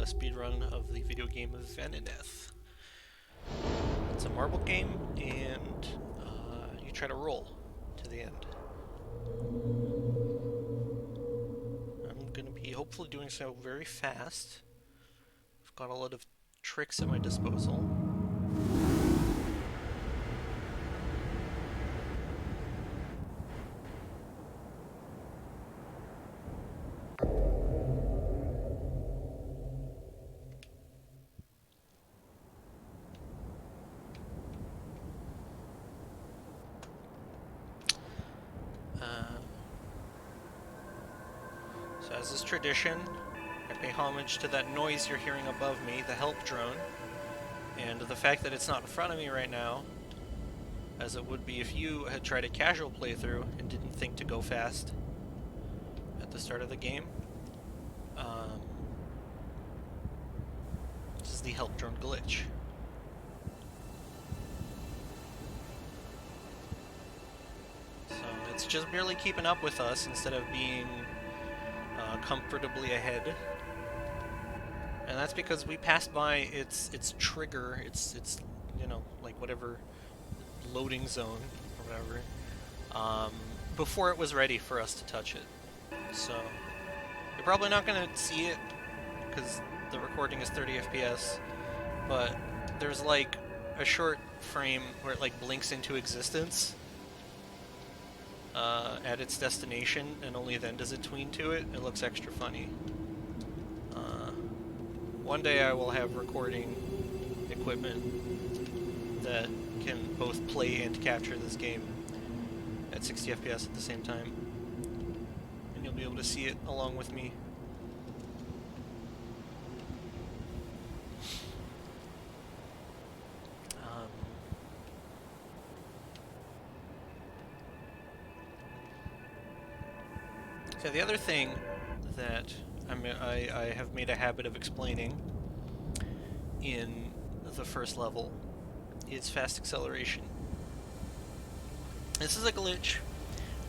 speedrun of the video game of Venineth. It's a marble game, and you try to roll to the end. I'm going to be hopefully doing so very fast. I've got a lot of tricks at my disposal. So as is tradition, I pay homage to that noise you're hearing above me, the help drone, and the fact that it's not in front of me right now, as it would be if you had tried a casual playthrough and didn't think to go fast at the start of the game. This is the help drone glitch. So it's just barely keeping up with us instead of being comfortably ahead. And that's because we passed by its trigger, its you know, like whatever loading zone or whatever, before it was ready for us to touch it. So you're probably not going to see it because the recording is 30 FPS, but there's like a short frame where it like blinks into existence at its destination, and only then does it tween to it. It looks extra funny. One day I will have recording equipment that can both play and capture this game at 60 FPS at the same time, and you'll be able to see it along with me. So the other thing that I have made a habit of explaining in the first level is fast acceleration. This is a glitch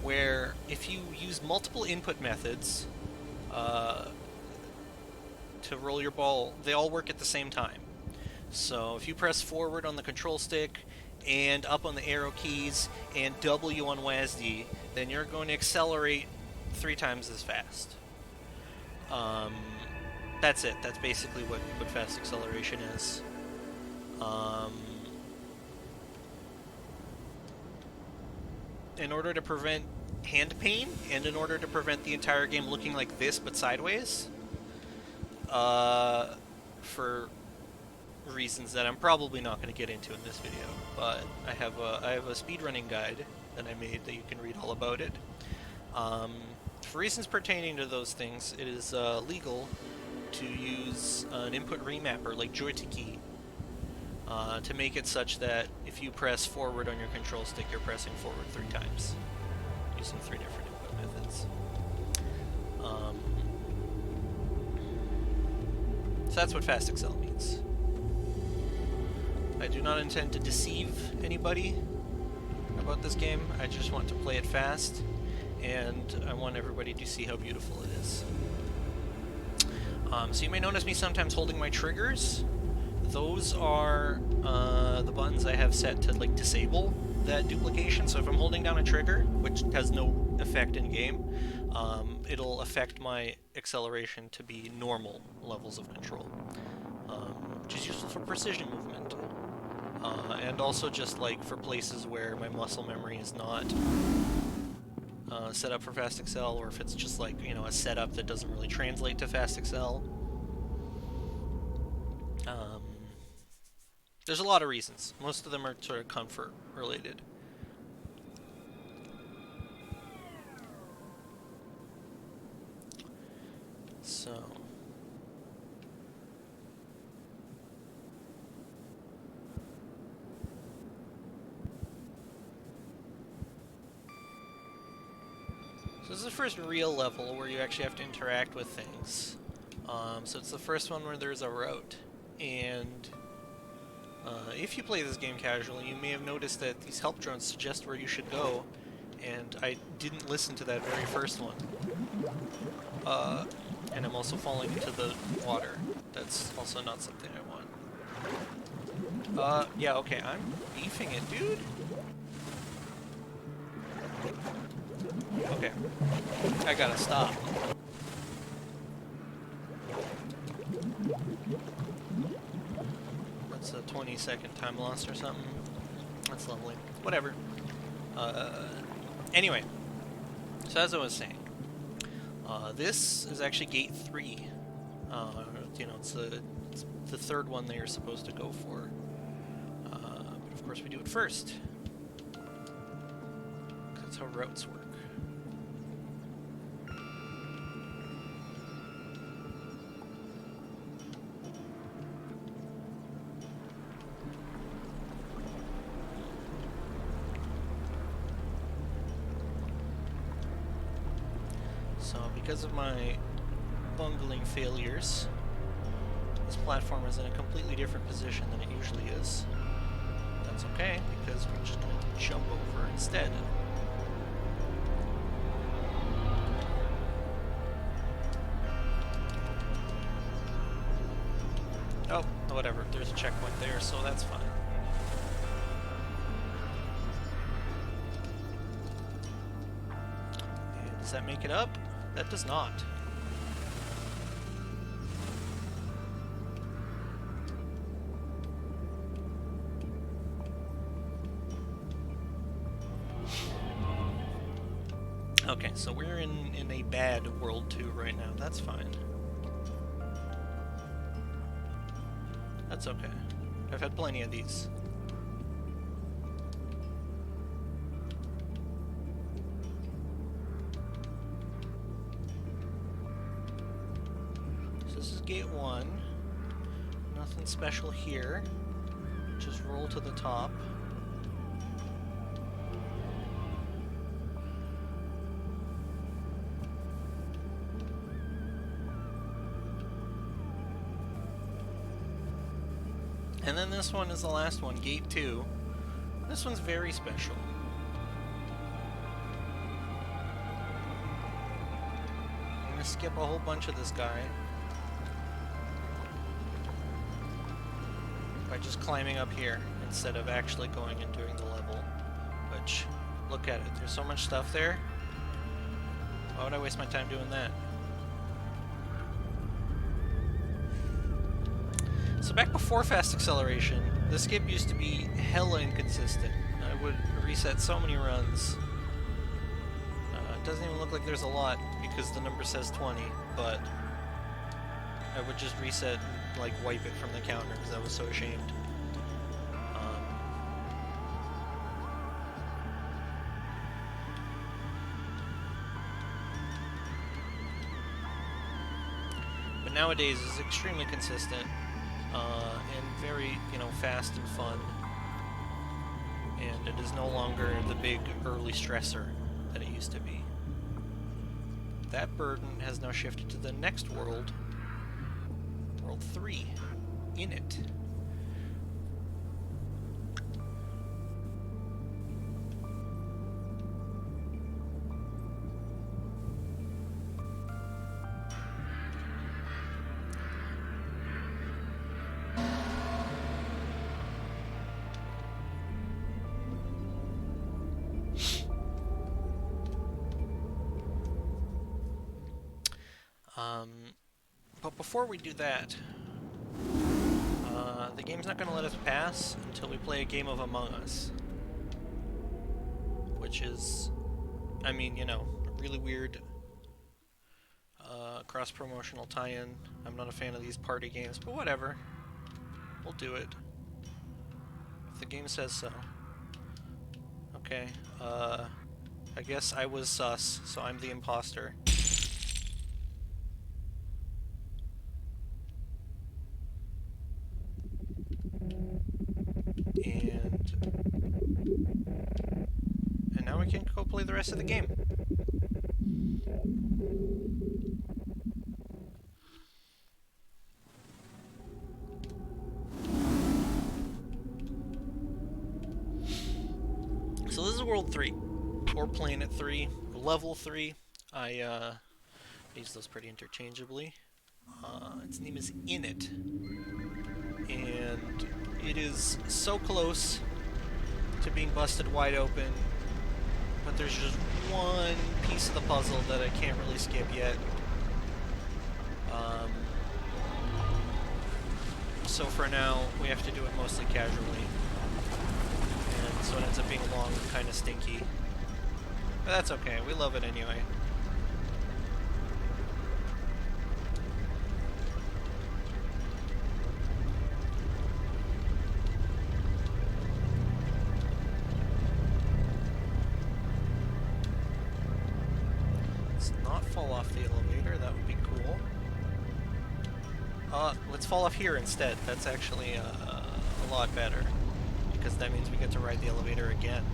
where if you use multiple input methods to roll your ball, they all work at the same time. So if you press forward on the control stick and up on the arrow keys and W on WASD, then you're going to accelerate 3 times as fast. That's it. That's basically what fast acceleration is. In order to prevent hand pain, and in order to prevent the entire game looking like this but sideways, for reasons that I'm probably not going to get into in this video, but I have a speedrunning guide that I made that you can read all about it. For reasons pertaining to those things, it is legal to use an input remapper like joystick to make it such that if you press forward on your control stick, you're pressing forward 3 times using 3 different input methods. So that's what fast accel means. I do not intend to deceive anybody about this game. I just want to play it fast, and I want everybody to see how beautiful it is. So you may notice me sometimes holding my triggers. Those are the buttons I have set to like disable that duplication. So if I'm holding down a trigger, which has no effect in game, it'll affect my acceleration to be normal levels of control, which is useful for precision movement. And also just like for places where my muscle memory is not set up for fast accel, or if it's just like, you know, a setup that doesn't really translate to fast accel. There's a lot of reasons. Most of them are sort of comfort related. So this is the first real level where you actually have to interact with things. So it's the first one where there's a route, and if you play this game casually, you may have noticed that these help drones suggest where you should go, and I didn't listen to that very first one. And I'm also falling into the water. That's also not something I want. Yeah, okay, I'm beefing it, dude. Okay. I gotta stop. That's a 20-second time loss or something. That's lovely. Whatever. Anyway. So as I was saying, this is actually gate 3. You know, it's the third one that you're supposed to go for. But of course we do it first. That's how routes work. So, because of my bungling failures, this platform is in a completely different position than it usually is. That's okay, because we're just going to jump over instead. Oh, whatever. There's a checkpoint there, so that's fine. And does that make it up? That does not. Okay, so we're in a bad World 2 right now. That's fine. That's okay. I've had plenty of these. So this is gate 1. Nothing special here. Just roll to the top. And then this one is the last one, gate 2. This one's very special. I'm gonna skip a whole bunch of this guy by just climbing up here instead of actually going and doing the level. Which, look at it, there's so much stuff there. Why would I waste my time doing that? So back before fast acceleration, the skip used to be hella inconsistent. I would reset so many runs. It doesn't even look like there's a lot because the number says 20, but I would just reset and like wipe it from the counter because I was so ashamed. But nowadays it's extremely consistent. And very, fast and fun. And it is no longer the big early stressor that it used to be. That burden has now shifted to the next world, World 3, in it. But before we do that, the game's not going to let us pass until we play a game of Among Us. Which is, a really weird cross-promotional tie-in. I'm not a fan of these party games, but whatever. We'll do it. If the game says so. Okay, I guess I was sus, so I'm the imposter. And now we can go play the rest of the game. So this is World 3, or Planet 3, Level 3. I Use those pretty interchangeably. Its name is Init, and it is so close to being busted wide open, but there's just one piece of the puzzle that I can't really skip yet. So for now, we have to do it mostly casually, and so it ends up being long and kind of stinky. But that's okay, we love it anyway. Let's not fall off the elevator, that would be cool. Let's fall off here instead. That's actually a lot better, because that means we get to ride the elevator again.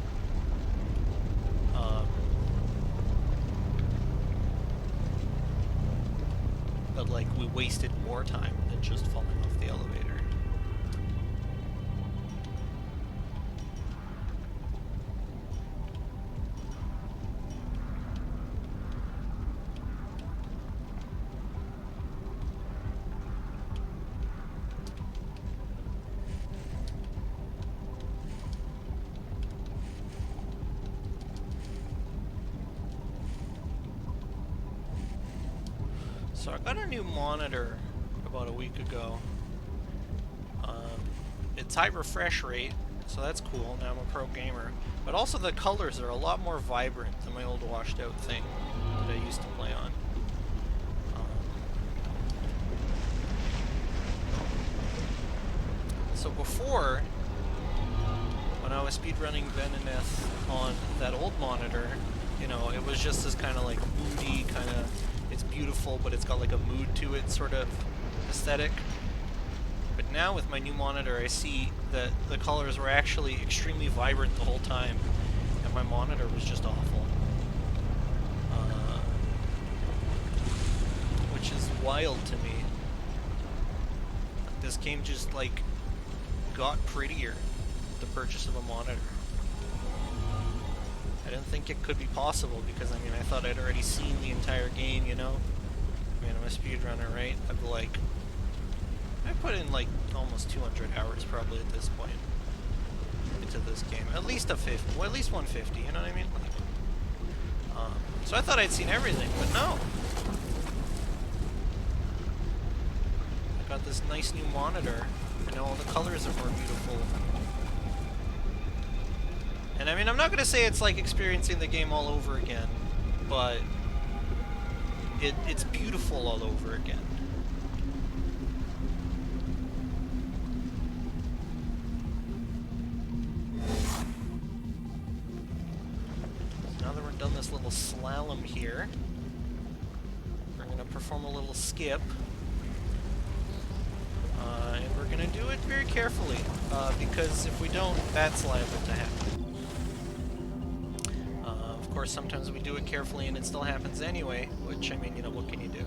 But like, we wasted more time than just falling off the elevator. So I got a new monitor about a week ago. It's high refresh rate, so that's cool. Now I'm a pro gamer. But also the colors are a lot more vibrant than my old washed out thing that I used to play on. So before, when I was speedrunning Venineth on that old monitor, you know, it was just this kind of like moody kind of, it's beautiful, but it's got like a mood to it sort of aesthetic. But now with my new monitor, I see that the colors were actually extremely vibrant the whole time, and my monitor was just awful. Which is wild to me. This game just like got prettier with the purchase of a monitor. I didn't think it could be possible, because I mean, I thought I'd already seen the entire game, you know? I mean, I'm a speedrunner, right? I put in like almost 200 hours probably at this point into this game. At least a 50, well, at least 150, you know what I mean? Like, so I thought I'd seen everything, but no. I got this nice new monitor, and all the colors are more beautiful. And I mean, I'm not going to say it's like experiencing the game all over again, but it's beautiful all over again. So now that we're done this little slalom here, we're going to perform a little skip. And we're going to do it very carefully, because if we don't, that's liable to happen. Of course, sometimes we do it carefully and it still happens anyway, which, I mean, you know, what can you do?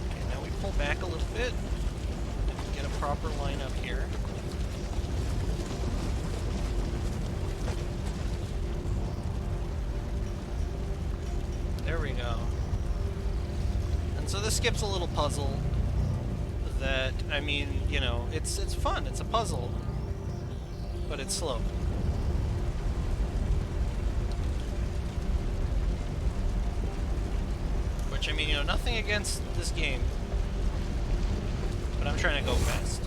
Okay, now we pull back a little bit and get a proper line up here. There we go. So this skip's a little puzzle that, I mean, you know, it's fun, it's a puzzle, but it's slow. Which, I mean, you know, nothing against this game, but I'm trying to go fast.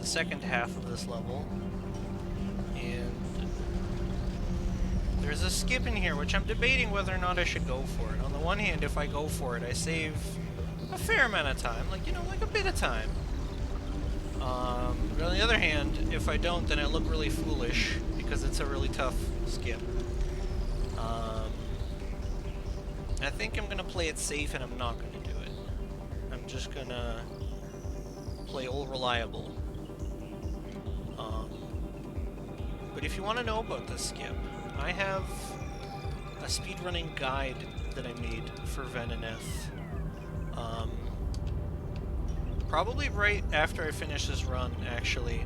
second half of this level, and there's a skip in here, which I'm debating whether or not I should go for it. On the one hand, if I go for it, I save a fair amount of time, like, you know, like a bit of time. But on the other hand, if I don't, then I look really foolish, because it's a really tough skip. I think I'm going to play it safe, and I'm not going to do it. I'm just going to play all reliable. But if you want to know about this skip, I have a speedrunning guide that I made for Venineth. Probably right after I finish this run, actually.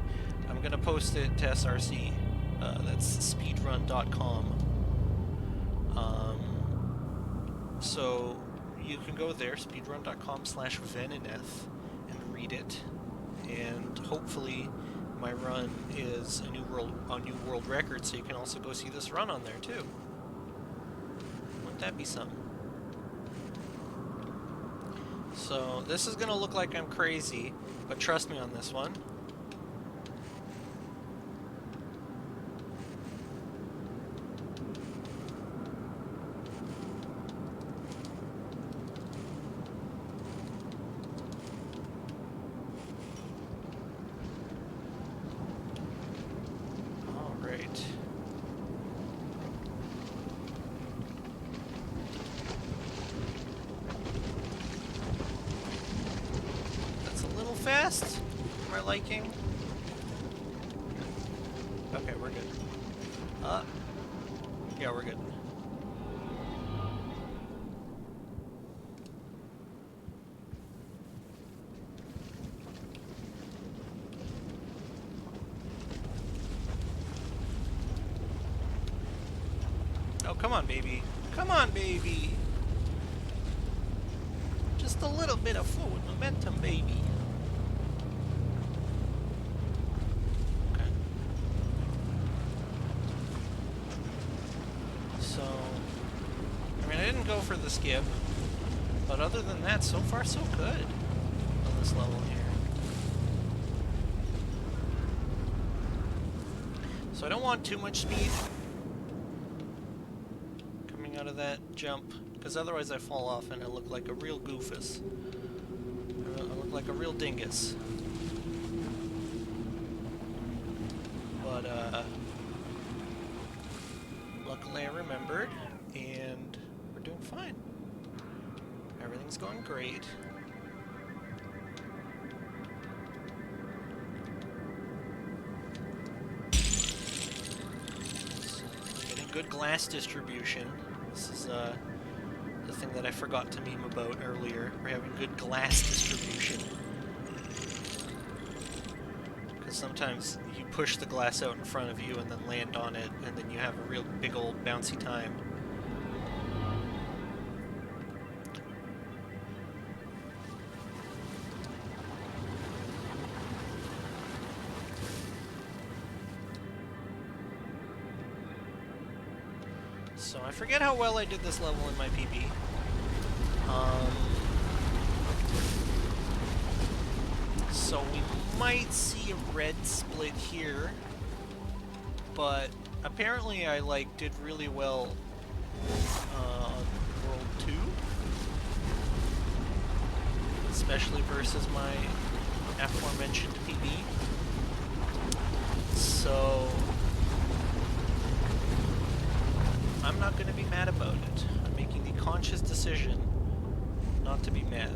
I'm going to post it to SRC. That's speedrun.com. So you can go there, speedrun.com/Venineth, and read it. And hopefully my run is a new world record, so you can also go see this run on there too. Wouldn't that be something? So this is gonna look like I'm crazy, but trust me on this one. Fast for my liking. Okay, we're good. Yeah, we're good. Oh, come on, baby. Come on, baby. Just a little bit of forward momentum, baby. For the skip, but other than that, so far so good on this level here. So I don't want too much speed coming out of that jump, because otherwise I fall off and I look like a real goofus. I look like a real dingus. But luckily I remembered, and doing fine. Everything's going great. Getting good glass distribution. This is the thing that I forgot to meme about earlier. We're having good glass distribution. Because sometimes you push the glass out in front of you and then land on it, and then you have a real big old bouncy time. So I forget how well I did this level in my PB. So we might see a red split here, but apparently I did really well on World 2, especially versus my aforementioned PB. So I'm not going to be mad about it. I'm making the conscious decision not to be mad.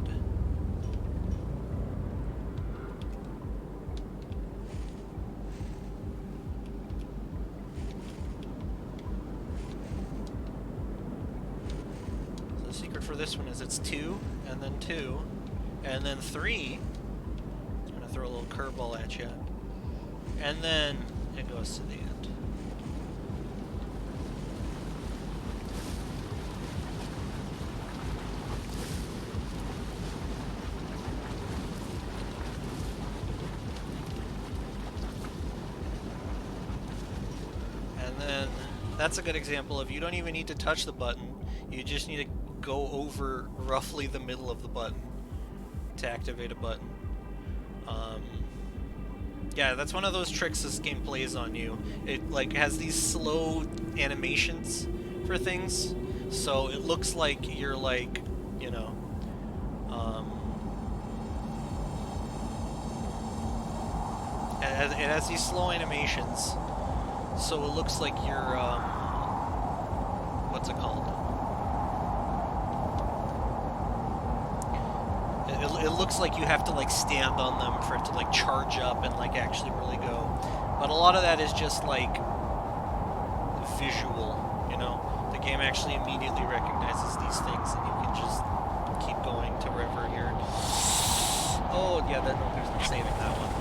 So the secret for this one is it's 2, and then 2, and then 3. I'm going to throw a little curveball at you. And then it goes to the end. That's a good example of you don't even need to touch the button, you just need to go over roughly the middle of the button to activate a button. Yeah, that's one of those tricks this game plays on you. It like has these slow animations for things, so it looks like you're like, you know, um, it has these slow animations, so it looks like you're, what's it called? It looks like you have to like stand on them for it to like charge up and like actually really go. But a lot of that is just like visual, you know? The game actually immediately recognizes these things and you can just keep going to wherever you're... Oh, yeah, no, there's no saving that one.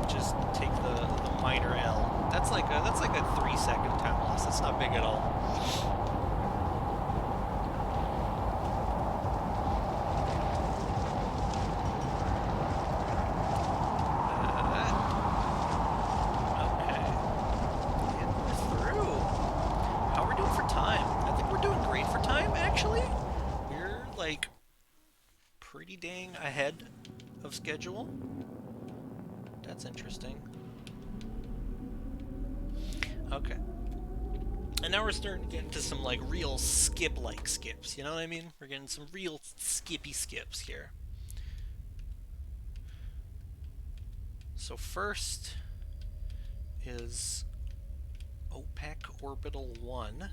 Just take the minor L. That's like a 3-second time loss. That's not big at all. Ahead of schedule. That's interesting. Okay. And now we're starting to get into some like real skip-like skips, you know what I mean? We're getting some real skippy skips here. So first is Opak Orbital 1.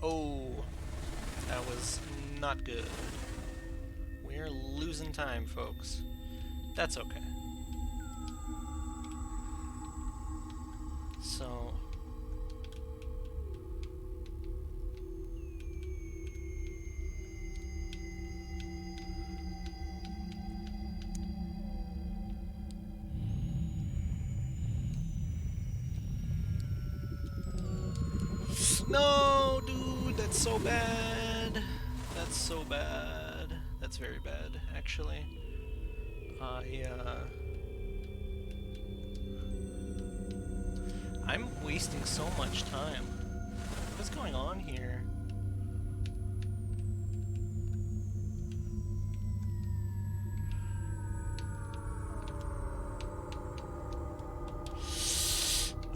Oh, that was not good. We're losing time, folks. That's okay. So... No, dude, that's so bad. That's so bad. That's very bad, actually. I'm wasting so much time. What's going on here?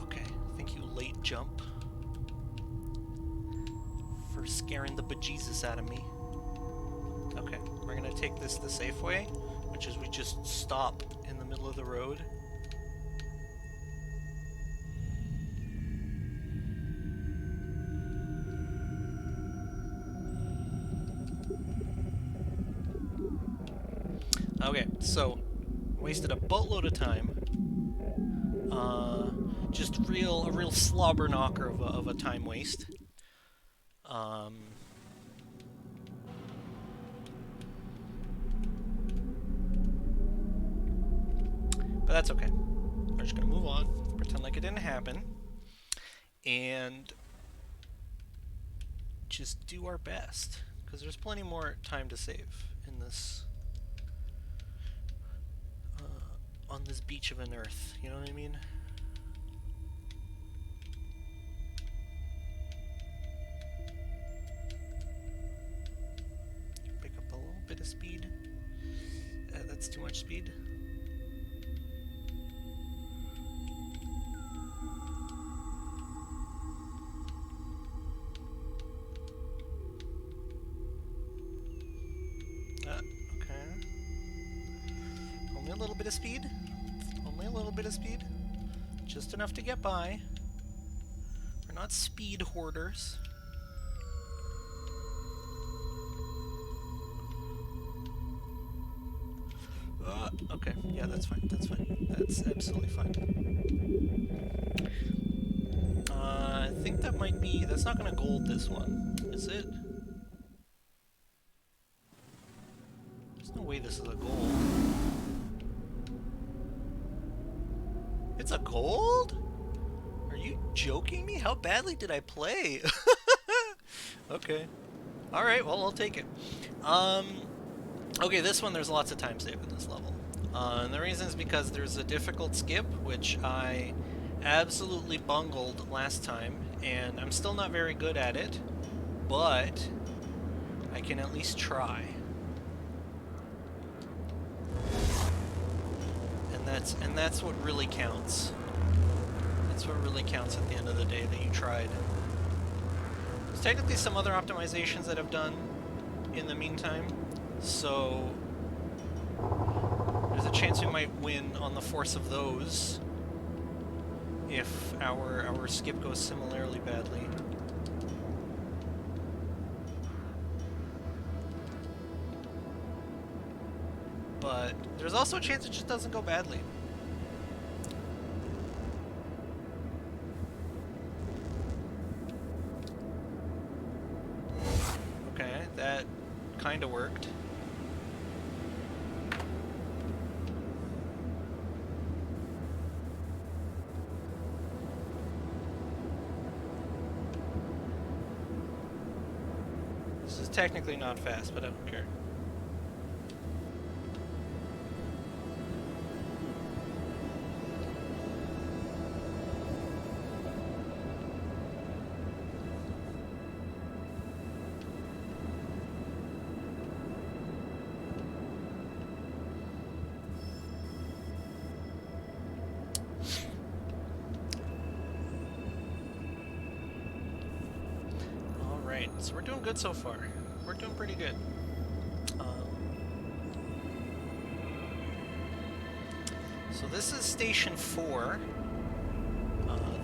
Okay, thank you, late jump. For scaring the bejesus out of me. Okay, we're gonna take this the safe way, which is we just stop in the middle of the road. Okay, so wasted a boatload of time. Just a real slobber knocker of a time waste. But that's okay. We're just gonna move on, pretend like it didn't happen, and just do our best, because there's plenty more time to save in this, on this beach of an Earth, you know what I mean? Pick up a little bit of speed. That's too much speed. Okay. Only a little bit of speed. Only a little bit of speed. Just enough to get by. We're not speed hoarders. Okay, yeah, that's fine, that's fine. That's absolutely fine. I think that might be... That's not gonna gold this one, is it? There's no way this is a gold. It's a gold? Are you joking me? How badly did I play? Okay. Alright, well, I'll take it. Okay, this one, there's lots of time saved in this level. And the reason is because there's a difficult skip, which I absolutely bungled last time, and I'm still not very good at it, but I can at least try. And that's what really counts. That's what really counts at the end of the day, that you tried. There's technically some other optimizations that I've done in the meantime, so there's a chance we might win on the force of those if our skip goes similarly badly. But there's also a chance it just doesn't go badly. Okay, that kind of worked. This is technically not fast, but I don't care. So we're doing good so far. We're doing pretty good. So this is Station 4.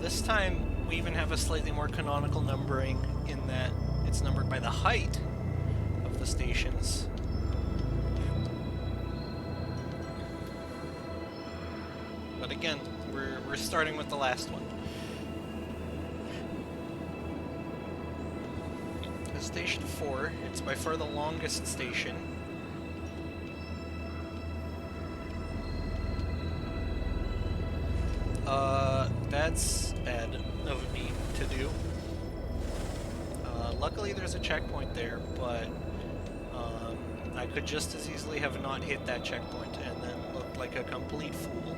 This time we even have a slightly more canonical numbering in that it's numbered by the height of the stations. But again, we're starting with the last one. Station 4. It's by far the longest station. That's bad of me to do. Luckily there's a checkpoint there, but I could just as easily have not hit that checkpoint and then looked like a complete fool.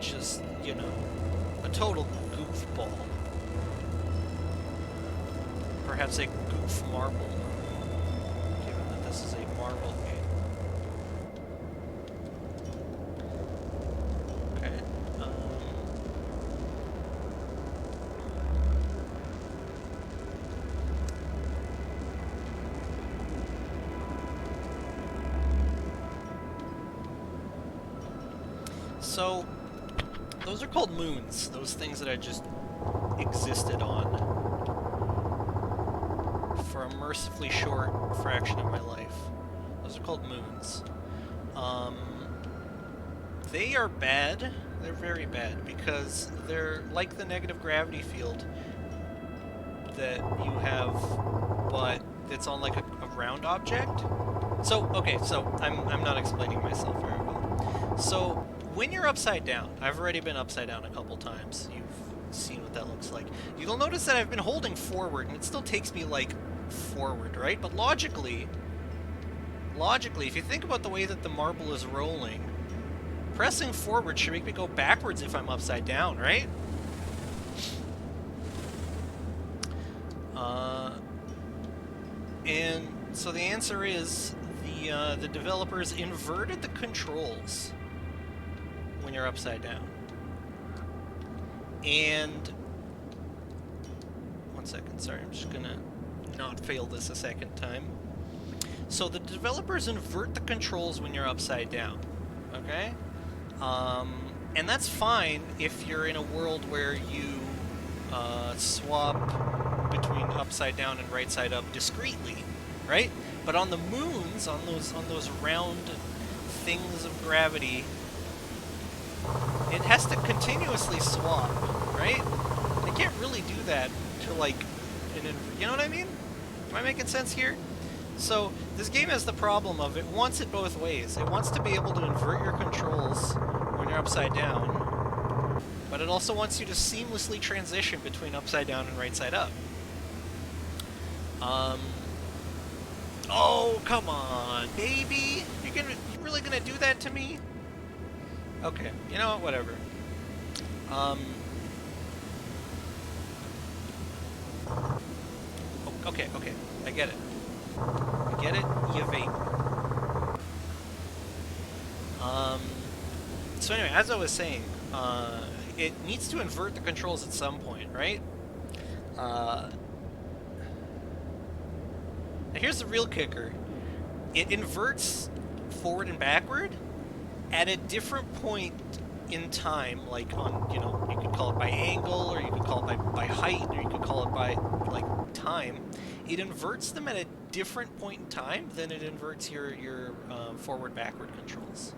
Just, you know, a total goofball. Perhaps a goof marble, given that this is a marble game. Okay. So, those are called moons, those things that I just existed on for a mercifully short fraction of my life. Those are called moons. They are bad. They're very bad because they're like the negative gravity field that you have, but it's on like a round object. So, okay, so I'm not explaining myself very well. So, when you're upside down, I've already been upside down a couple times. You've seen what that looks like. You'll notice that I've been holding forward, and it still takes me, like, forward, right? But logically, if you think about the way that the marble is rolling, pressing forward should make me go backwards if I'm upside down, right? And so the answer is the developers inverted the controls when you're upside down. And one second, sorry, I'm just gonna not fail this a second time. So the developers invert the controls when you're upside down, okay? And that's fine if you're in a world where you swap between upside down and right side up discreetly, right? But on the moons, on those round things of gravity, it has to continuously swap, right? They can't really do that to, like, you know what I mean? Am I making sense here? So, this game has the problem of it wants it both ways. It wants to be able to invert your controls when you're upside down, but it also wants you to seamlessly transition between upside down and right side up. Oh, come on, baby! You really gonna do that to me? Okay, you know what, whatever. Okay, okay. I get it. I get it, you vape. So anyway, as I was saying, it needs to invert the controls at some point, right? Now here's the real kicker. It inverts forward and backward at a different point in time, like on, you know, you could call it by angle, or you could call it by height, or you could call it by, like, time. It inverts them at a different point in time than it inverts your forward-backward controls.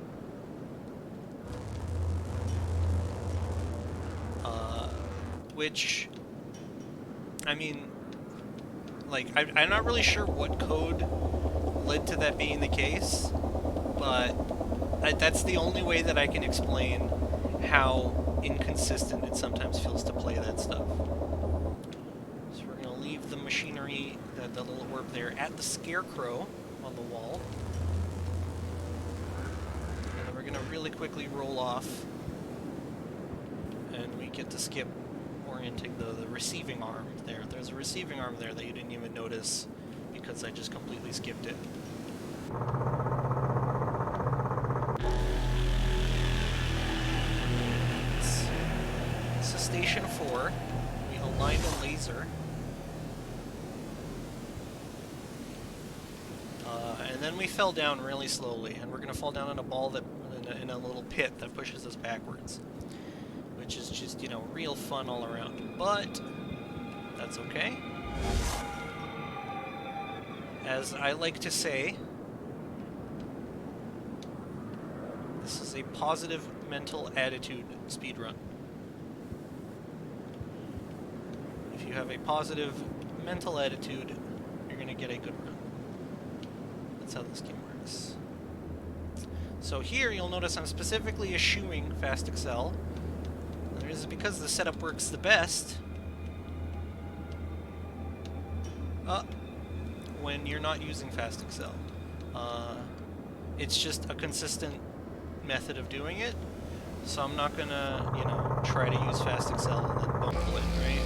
Which, I mean, like, I'm not really sure what code led to that being the case, but that's the only way that I can explain how inconsistent it sometimes feels to play that stuff. So we're going to leave the machinery, the little orb there, at the scarecrow on the wall. And then we're going to really quickly roll off, and we get to skip orienting the receiving arm there. There's a receiving arm there that you didn't even notice because I just completely skipped it. This is Station 4. We aligned a laser. And then we fell down really slowly, and we're going to fall down in a ball that in a little pit that pushes us backwards. Which is just, you know, real fun all around. But that's okay. As I like to say, this is a positive mental attitude speedrun. If you have a positive mental attitude, you're going to get a good run. That's how this game works. So here, you'll notice I'm specifically eschewing Fast Excel. This is because the setup works the best when you're not using Fast Excel. It's just a consistent method of doing it, so I'm not gonna, you know, try to use Fast Excel and then bungle it, right?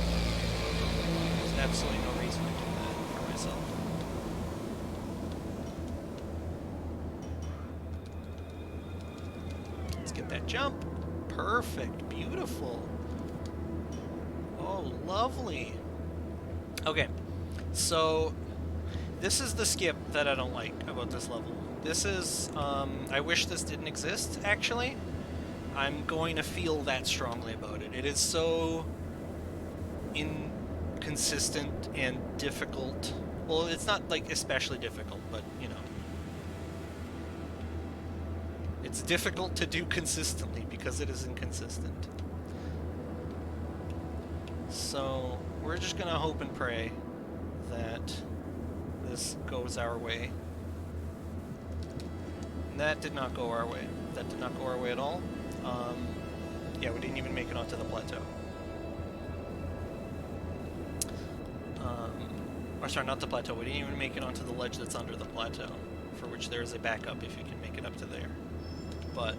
There's absolutely no reason to do that for myself. Let's get that jump. Perfect. Beautiful. Oh, lovely. Okay, so this is the skip that I don't like about this level. This is, I wish this didn't exist, actually. I'm going to feel that strongly about it. It is so inconsistent and difficult. Well, it's not, like, especially difficult, but, you know. It's difficult to do consistently because it is inconsistent. So we're just gonna hope and pray that this goes our way. And that did not go our way. That did not go our way at all. Yeah, we didn't even make it onto the plateau. Or sorry, not the plateau. We didn't even make it onto the ledge that's under the plateau, for which there is a backup if you can make it up to there. But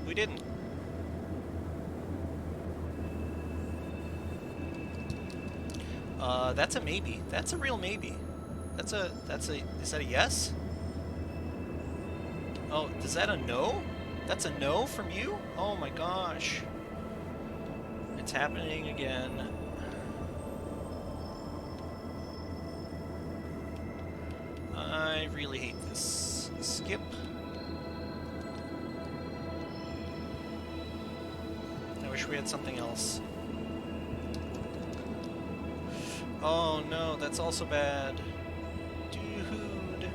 we didn't. That's a maybe. That's a real maybe. Is that a yes? Oh, is that a no? That's a no from you? Oh my gosh. It's happening again. I really hate this. Skip. I wish we had something else. Oh no, that's also bad. Dude.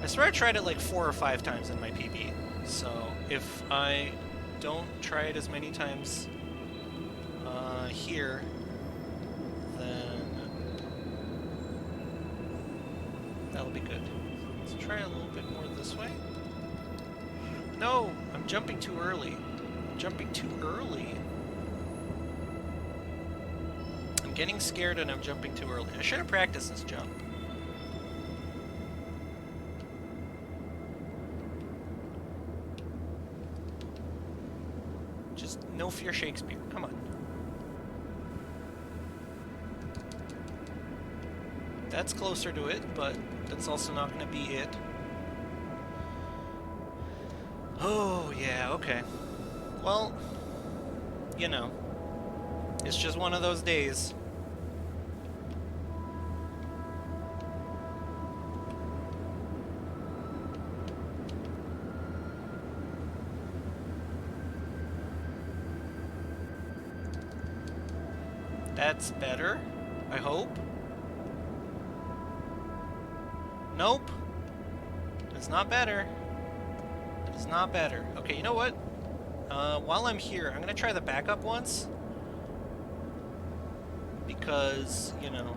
I swear I tried it like 4 or 5 times in my PB. So if I don't try it as many times here, then that'll be good. Let's try a little bit more this way. No, I'm jumping too early. I'm jumping too early. I'm getting scared and I'm jumping too early. I should have practiced this jump. Just no fear Shakespeare. Come on. That's closer to it, but that's also not going to be it. Oh, yeah, okay. Well, you know, it's just one of those days. That's better, I hope. Nope. It's not better. It's not better. Okay, you know what? While I'm here, I'm gonna try the backup once. Because, you know,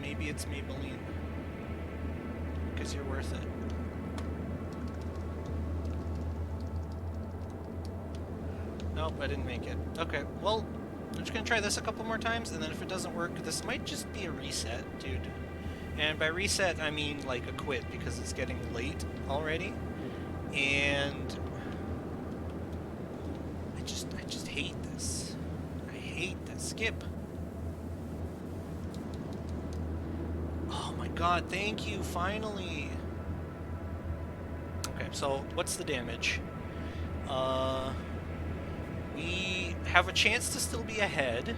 maybe it's Maybelline. Because you're worth it. Nope, I didn't make it. Okay, well, I'm just gonna try this a couple more times, and then if it doesn't work, this might just be a reset, dude. And by reset, I mean like a quit, because it's getting late already. And I just hate this. I hate this. Skip. Oh my god, thank you, finally. Okay, so what's the damage? We have a chance to still be ahead,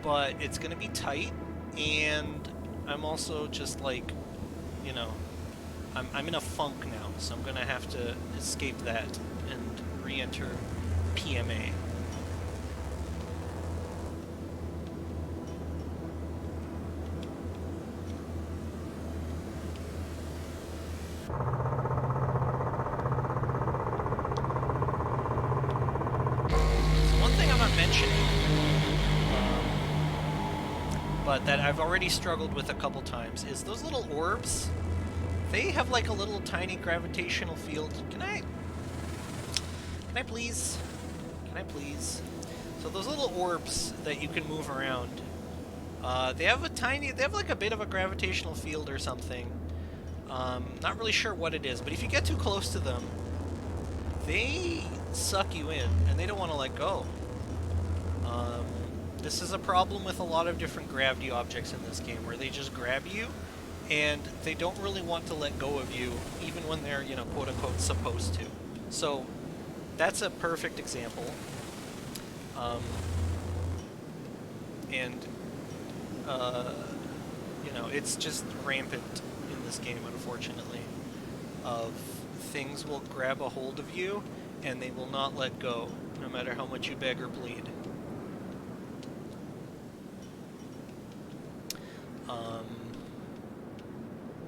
but it's gonna be tight, and I'm also just like, you know, I'm in a funk now, so I'm gonna have to escape that and re-enter PMA. But that I've already struggled with a couple times is those little orbs. They have like a little tiny gravitational field. Can I please? Can I please? So those little orbs that you can move around, they have like a bit of a gravitational field or something. Not really sure what it is, but if you get too close to them, they suck you in, and they don't want to let go. This is a problem with a lot of different gravity objects in this game, where they just grab you, and they don't really want to let go of you, even when they're, you know, quote-unquote supposed to. So, that's a perfect example. You know, it's just rampant in this game, unfortunately, of things will grab a hold of you, and they will not let go, no matter how much you beg or plead.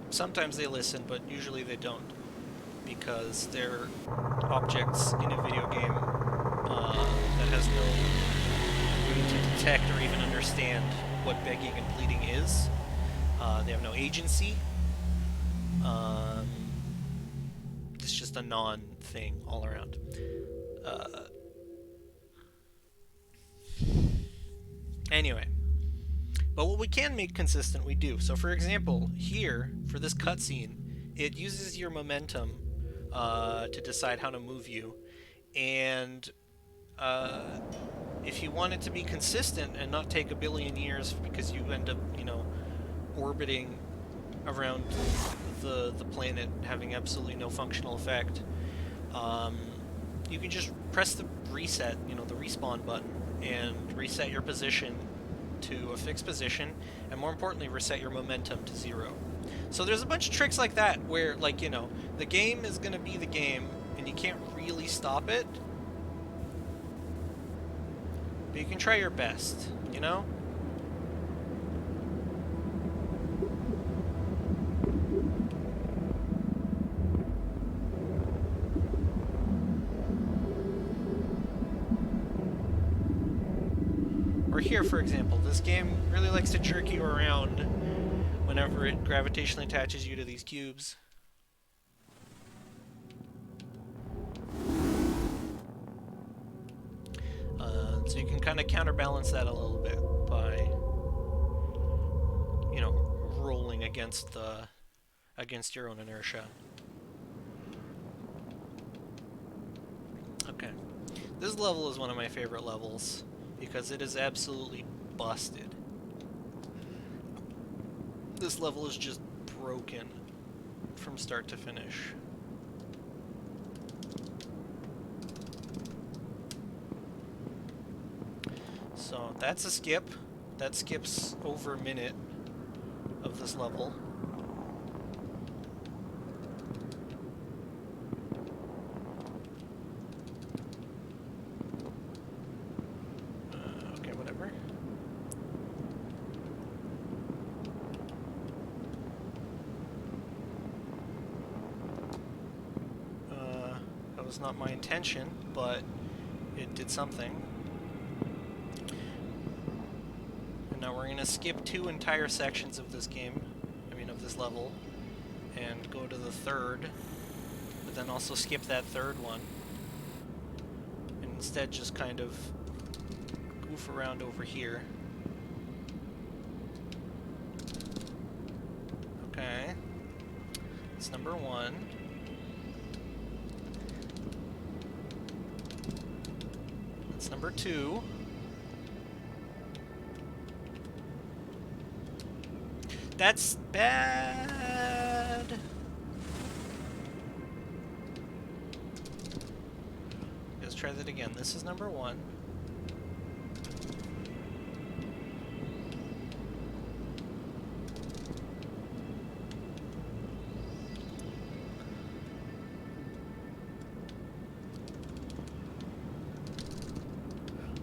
Sometimes they listen, but usually they don't, because they're objects in a video game that has no way to detect or even understand what begging and pleading is. They have no agency. It's just a non-thing all around. Anyway. But what we can make consistent, we do. So for example, here, for this cutscene, it uses your momentum to decide how to move you. And if you want it to be consistent and not take a billion years because you end up, you know, orbiting around the planet having absolutely no functional effect, you can just press the reset, you know, the respawn button, and reset your position to a fixed position, and more importantly, reset your momentum to 0. So there's a bunch of tricks like that where, like, you know, the game is going to be the game, and you can't really stop it, but you can try your best, you know? Or here, for example, this game really likes to jerk you around whenever it gravitationally attaches you to these cubes. So you can kind of counterbalance that a little bit by, you know, rolling against your own inertia. Okay. This level is one of my favorite levels. because it is absolutely busted. This level is just broken from start to finish. So that's a skip. That skips over a minute of this level. Okay, whatever. That was not my intention, but it did something. And now we're going to skip 2 entire sections of this game, of this level, and go to the third, but then also skip that third one, and instead just kind of goof around over here. Okay, it's number 1. That's number 2. That's bad. Let's try that again. This is number 1.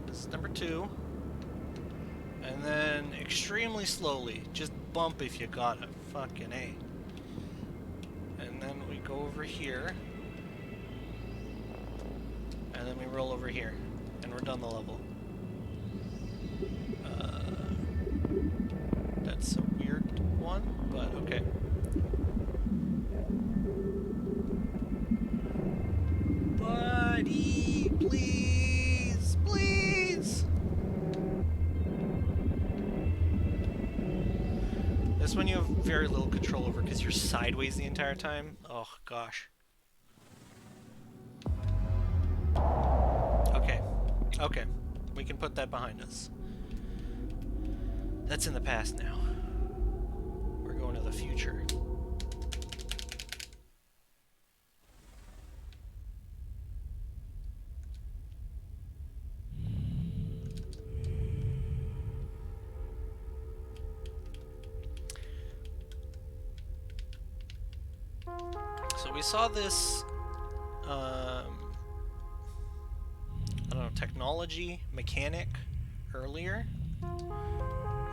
This is number 2. And then extremely slowly, just bump if you got it. Fucking A. And then we go over here. And then we roll over here. And we're done the level. That's a weird one, but okay. Buddy, please, please! This one you have very little control over because you're sideways the entire time. Oh, gosh. Okay. Okay. We can put that behind us. That's in the past now. We're going to the future. So we saw this, I don't know, technology mechanic earlier,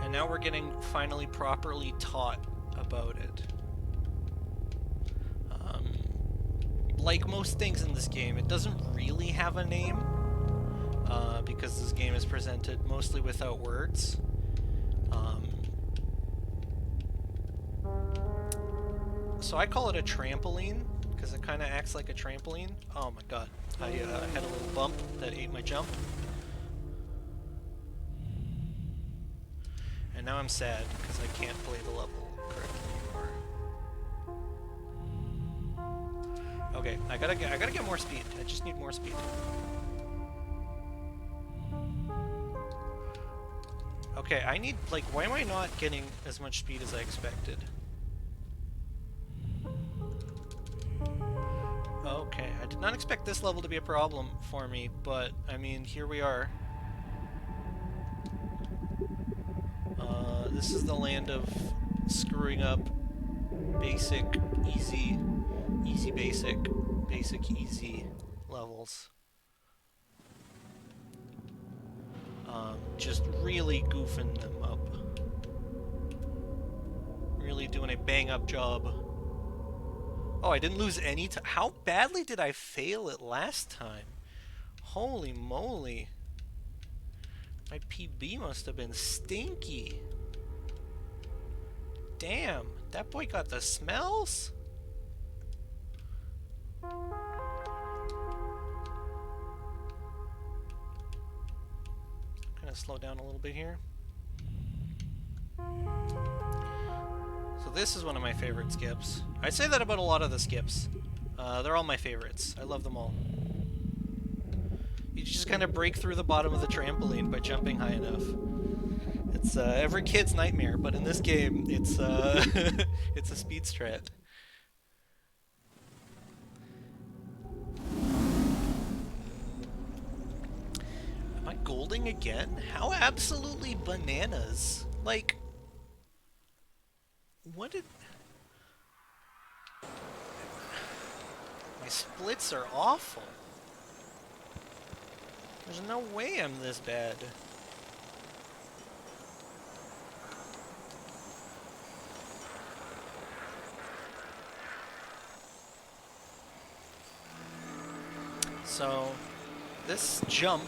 and now we're getting finally properly taught about it. Like most things in this game, it doesn't really have a name, because this game is presented mostly without words. So I call it a trampoline, because it kind of acts like a trampoline. Oh my god, I had a little bump that ate my jump. And now I'm sad, because I can't play the level correctly anymore. Okay, I gotta get more speed. I just need more speed. Okay, I need, like, why am I not getting as much speed as I expected? Okay, I did not expect this level to be a problem for me, but, I mean, here we are. This is the land of screwing up basic, easy, basic, easy levels. Just really goofing them up. Really doing a bang-up job. Oh, I didn't lose any time. How badly did I fail it last time? Holy moly. My PB must have been stinky. Damn, that boy got the smells? Gonna slow down a little bit here. So this is one of my favorite skips. I'd say that about a lot of the skips. They're all my favorites. I love them all. You just kind of break through the bottom of the trampoline by jumping high enough. It's every kid's nightmare, but in this game, it's it's a speed strat. Am I golding again? How absolutely bananas! Like, what did? My splits are awful. There's no way I'm this bad. So, this jump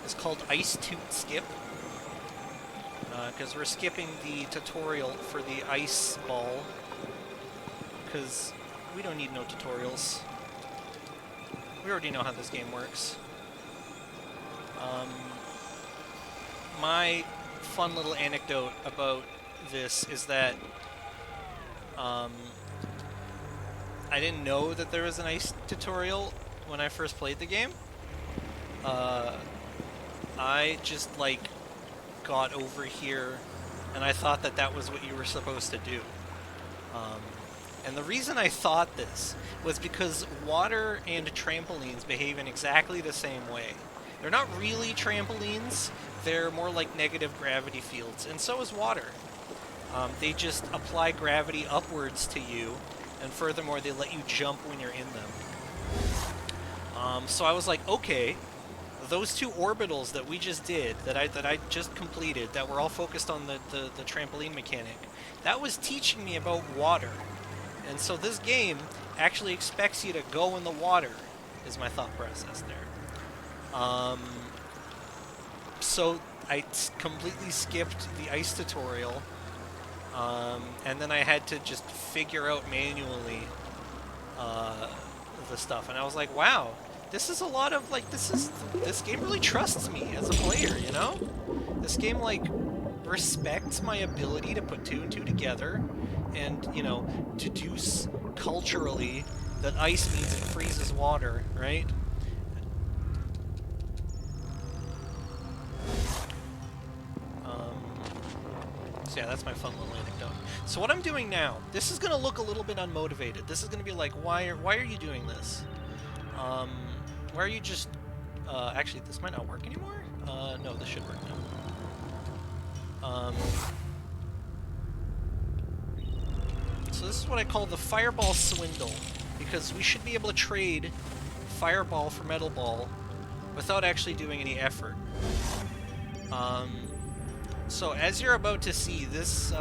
is called Ice Toot Skip, because we're skipping the tutorial for the ice ball, because we don't need no tutorials. We already know how this game works. My fun little anecdote about this is that I didn't know that there was an ice tutorial when I first played the game. I just, like, got over here, and I thought that that was what you were supposed to do. And the reason I thought this was because water and trampolines behave in exactly the same way. They're not really trampolines, they're more like negative gravity fields, and so is water. They just apply gravity upwards to you, and furthermore, they let you jump when you're in them. So I was like, okay, those two orbitals that we just did, that I just completed, that were all focused on the trampoline mechanic, that was teaching me about water. And so this game actually expects you to go in the water, is my thought process there. So I completely skipped the ice tutorial, and then I had to just figure out manually the stuff. And I was like, wow, this is a lot of, like, this game really trusts me as a player, you know? This game, like, respects my ability to put two and two together and, you know, deduce culturally that ice means it freezes water, right? So yeah, that's my fun little anecdote. So what I'm doing now, this is gonna look a little bit unmotivated. This is gonna be like, why are you doing this? Why are you just... actually, this might not work anymore? No, this should work now. So this is what I call the fireball swindle, because we should be able to trade fireball for metal ball without actually doing any effort. So as you're about to see, this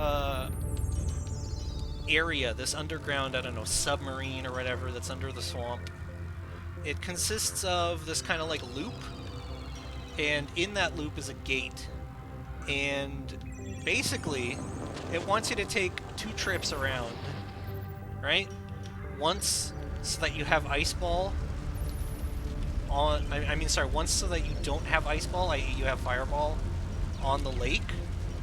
area, this underground, I don't know, submarine or whatever that's under the swamp, it consists of this kind of like loop, and in that loop is a gate. And basically, it wants you to take 2 trips around, right? Once so that you have ice ball on, once so that you don't have ice ball, i.e. you have fireball on the lake,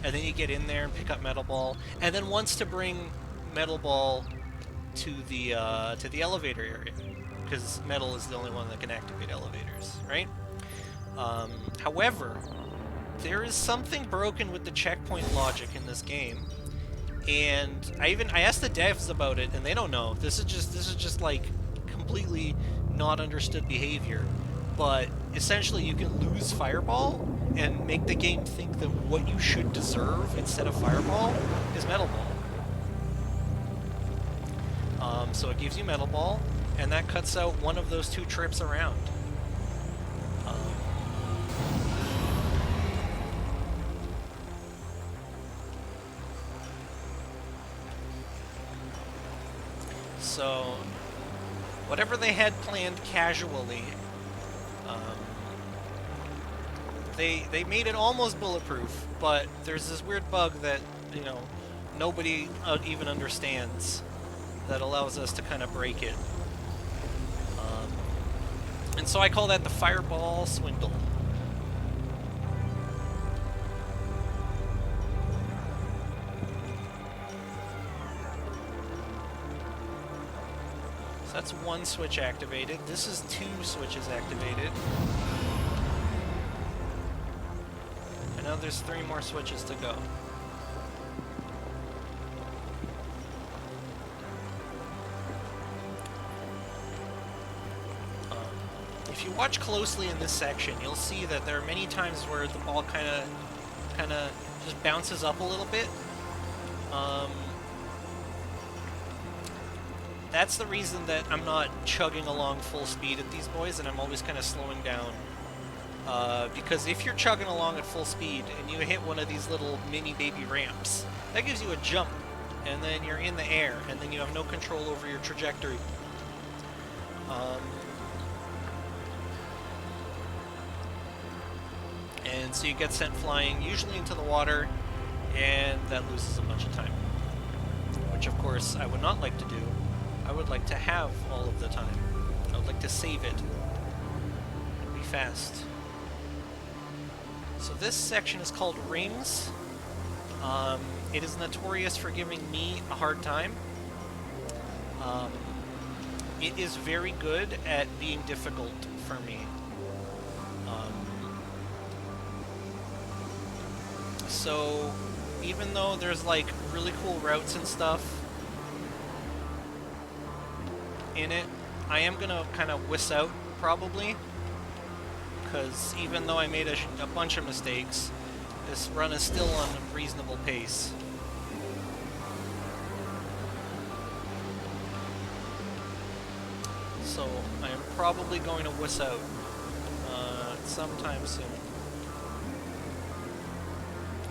and then you get in there and pick up metal ball, and then once to bring metal ball to the elevator area, because metal is the only one that can activate elevators, right? However, there is something broken with the checkpoint logic in this game, and I asked the devs about it, and they don't know. This is just like completely not understood behavior. But essentially, you can lose fireball and make the game think that what you should deserve instead of fireball is metal ball. So it gives you metal ball, and that cuts out one of those 2 trips around. So, whatever they had planned casually, they made it almost bulletproof, but there's this weird bug that, you know, nobody even understands that allows us to kind of break it. And so I call that the fireball swindle. So that's 1 switch activated. This is 2 switches activated. now there's 3 more switches to go. If you watch closely in this section, you'll see that there are many times where the ball kind of just bounces up a little bit. That's the reason that I'm not chugging along full speed at these boys, and I'm always kind of slowing down. Because if you're chugging along at full speed and you hit one of these little mini baby ramps, that gives you a jump, and then you're in the air, and then you have no control over your trajectory. And so you get sent flying, usually into the water, and that loses a bunch of time. Which, of course, I would not like to do. I would like to have all of the time. I would like to save it. Be fast. So this section is called Rings. It is notorious for giving me a hard time. It is very good at being difficult for me. So, even though there's like really cool routes and stuff in it, I am gonna kind of whiz out probably, because even though I made a bunch of mistakes, this run is still on a reasonable pace. So I am probably going to whiz out sometime soon.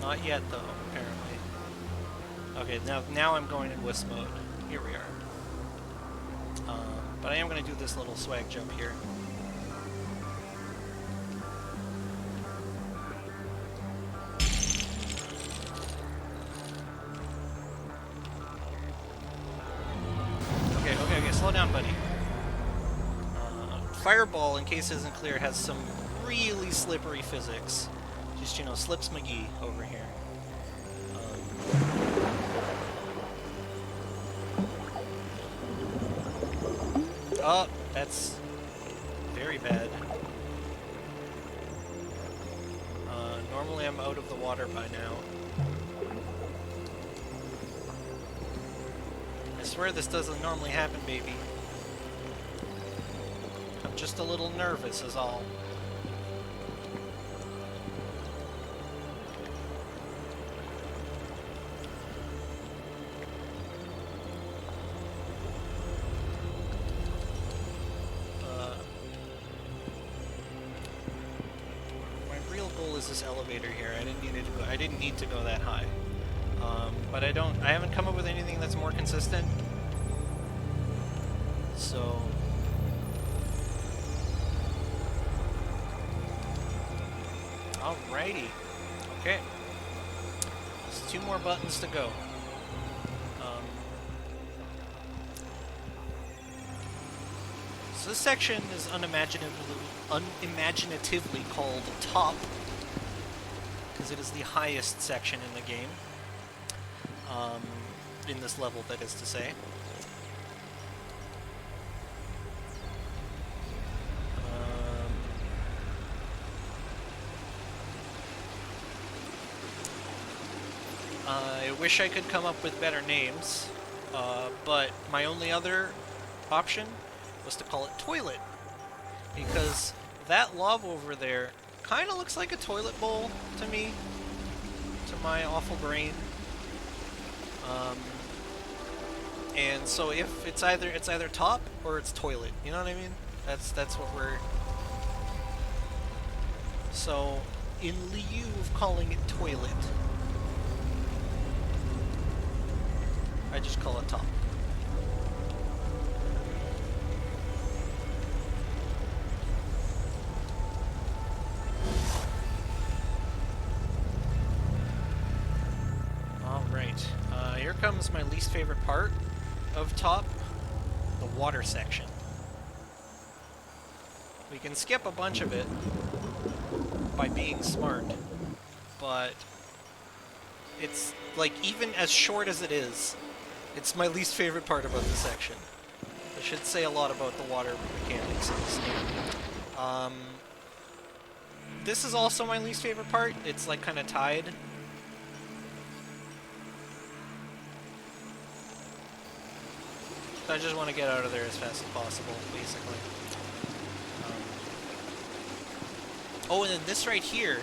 Not yet, though, apparently. Okay, now I'm going in whisk mode. Here we are. But I am going to do this little swag jump here. Okay, slow down, buddy. Fireball, in case it isn't clear, has some really slippery physics. Just, you know, Slips McGee over here. Oh, that's very bad. Normally I'm out of the water by now. I swear this doesn't normally happen, baby. I'm just a little nervous is all. This elevator here. I didn't need to go that high. But I haven't come up with anything that's more consistent. So alrighty. Okay. There's 2 more buttons to go. So this section is unimaginatively called Top, because it is the highest section in the game. In this level, that is to say. I wish I could come up with better names, but my only other option was to call it Toilet, because that lava over there kind of looks like a toilet bowl to me, to my awful brain. And so if it's either top or it's toilet, you know what I mean? That's what we're. So in lieu of calling it toilet, I just call it top. Alright, here comes my least favorite part of Top, the water section. We can skip a bunch of it by being smart, but it's, like, even as short as it is, it's my least favorite part about the section. I should say a lot about the water mechanics in this game. This is also my least favorite part. It's like kind of tied. So I just want to get out of there as fast as possible, basically. Oh, and then this right here,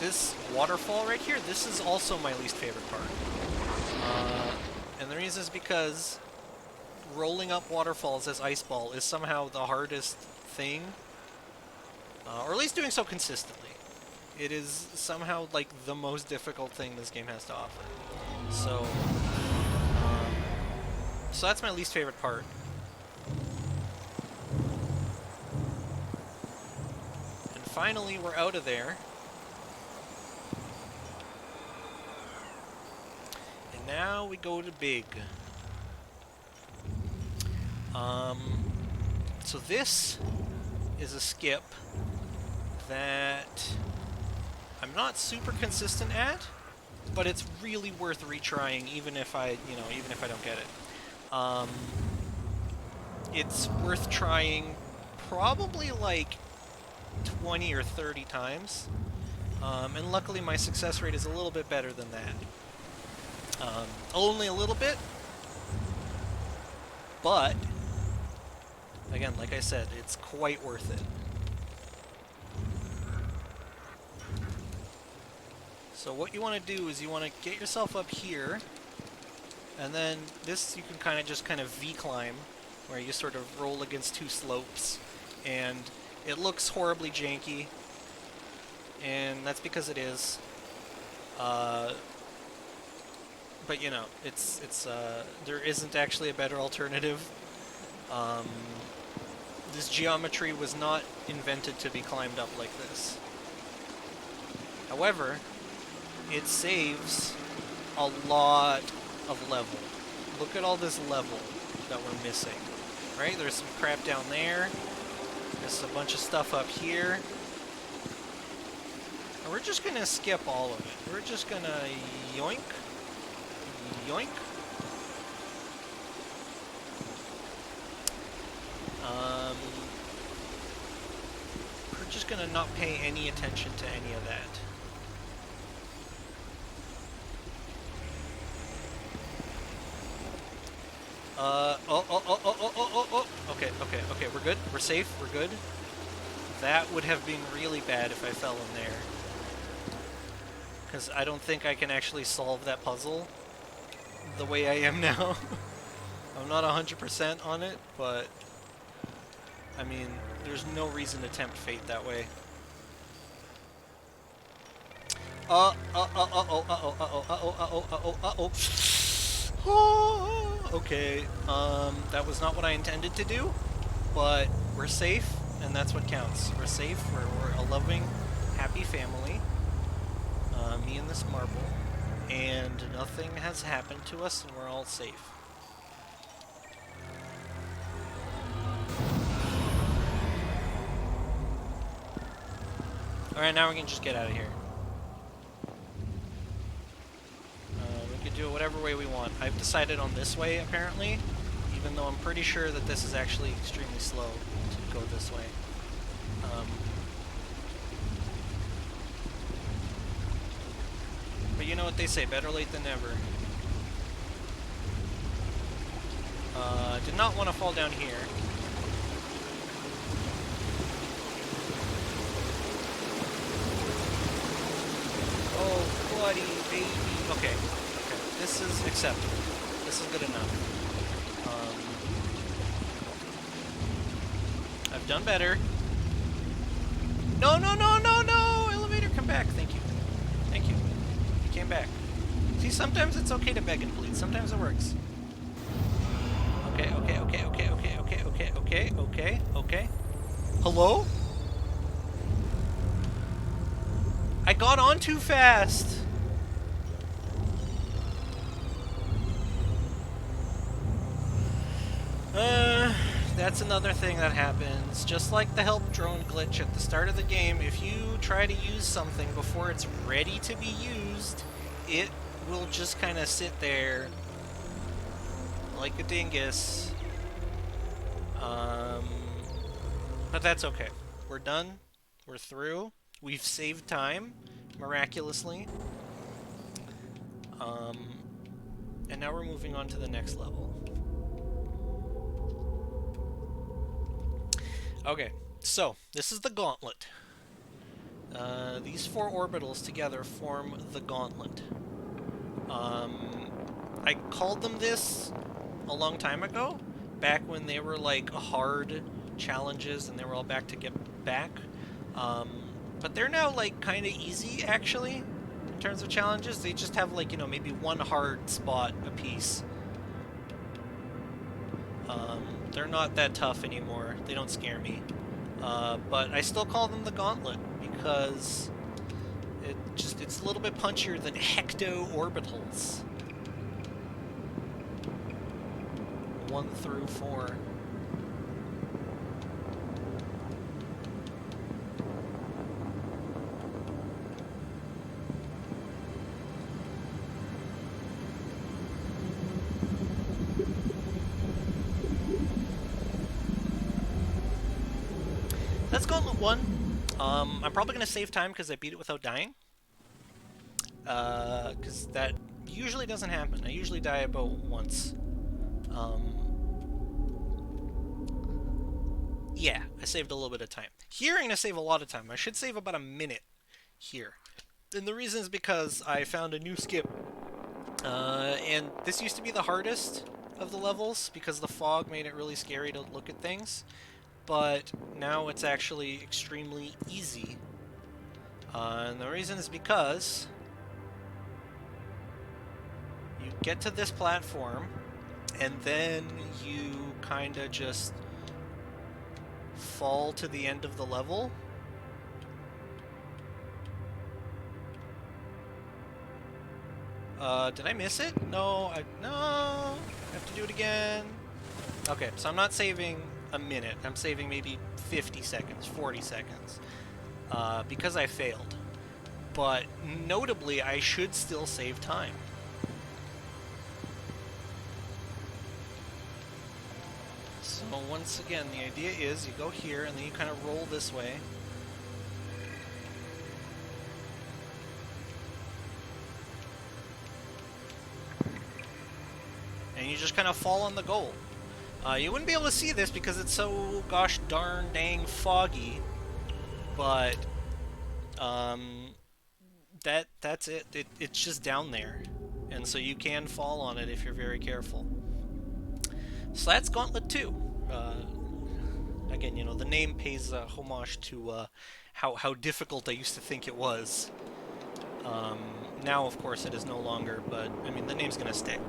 this waterfall right here, this is also my least favorite part. And the reason is because rolling up waterfalls as Ice Ball is somehow the hardest thing, or at least doing so consistently. It is somehow like the most difficult thing this game has to offer. So, so that's my least favorite part. And finally, we're out of there. And now we go to big. So this is a skip that I'm not super consistent at, but it's really worth retrying, even if I don't get it. It's worth trying probably like 20 or 30 times, and luckily my success rate is a little bit better than that. Only a little bit, but again, like I said, it's quite worth it. So what you want to do is you want to get yourself up here, and then this you can kind of V-climb, where you sort of roll against two slopes, and it looks horribly janky, and that's because it is. But you know, there isn't actually a better alternative. This geometry was not invented to be climbed up like this. However, it saves a lot of level. Look at all this level that we're missing, right? There's some crap down there. There's a bunch of stuff up here. And we're just gonna skip all of it. We're just gonna yoink, yoink. We're just gonna not pay any attention to any of that. Okay, we're good. We're safe. We're good. That would have been really bad if I fell in there. Because I don't think I can actually solve that puzzle the way I am now. I'm not 100% on it, but I mean, there's no reason to tempt fate that way. Okay, that was not what I intended to do, but we're safe, and that's what counts. We're safe, we're a loving, happy family, me and this marble, and nothing has happened to us, and we're all safe. Alright, now we can just get out of here. We can do it whatever way we want. I've decided on this way, apparently, even though I'm pretty sure that this is actually extremely slow to go this way. But you know what they say, better late than never. Did not want to fall down here. Oh, buddy, baby. Okay. This is acceptable. This is good enough. I've done better. No! Elevator, come back. Thank you. Thank you. You came back. See, sometimes it's okay to beg and plead. Sometimes it works. Okay. Hello? I got on too fast! That's another thing that happens. Just like the help drone glitch at the start of the game, if you try to use something before it's ready to be used, it will just kind of sit there like a dingus. But that's okay. We're done. We're through. we've saved time, miraculously. And now we're moving on to the next level. Okay, so this is the gauntlet. These 4 orbitals together form the gauntlet. I called them this a long time ago, back when they were like hard challenges and they were all back to get back. But they're now like kind of easy, actually, in terms of challenges. They just have like, you know, maybe one hard spot apiece. They're not that tough anymore. They don't scare me. But I still call them the gauntlet because it's a little bit punchier than Hecto orbitals. 1 through 4. That's Gauntlet 1. I'm probably going to save time because I beat it without dying. Because that usually doesn't happen. I usually die about once. Yeah, I saved a little bit of time. Here I'm going to save a lot of time. I should save about a minute here. And the reason is because I found a new skip. And this used to be the hardest of the levels because the fog made it really scary to look at things. But now it's actually extremely easy. And the reason is because you get to this platform, and then you kind of just fall to the end of the level. Did I miss it? No, no, I have to do it again. Okay, so I'm not saving a minute. I'm saving maybe 50 seconds, 40 seconds, because I failed. But notably, I should still save time. So once again, the idea is you go here and then you kind of roll this way. And you just kind of fall on the goal. You wouldn't be able to see this because it's so gosh darn dang foggy, but that's it. It's just down there, and so you can fall on it if you're very careful. So that's Gauntlet 2. Again, you know, the name pays homage to how difficult I used to think it was. Now, of course, it is no longer, but I mean, the name's gonna stick.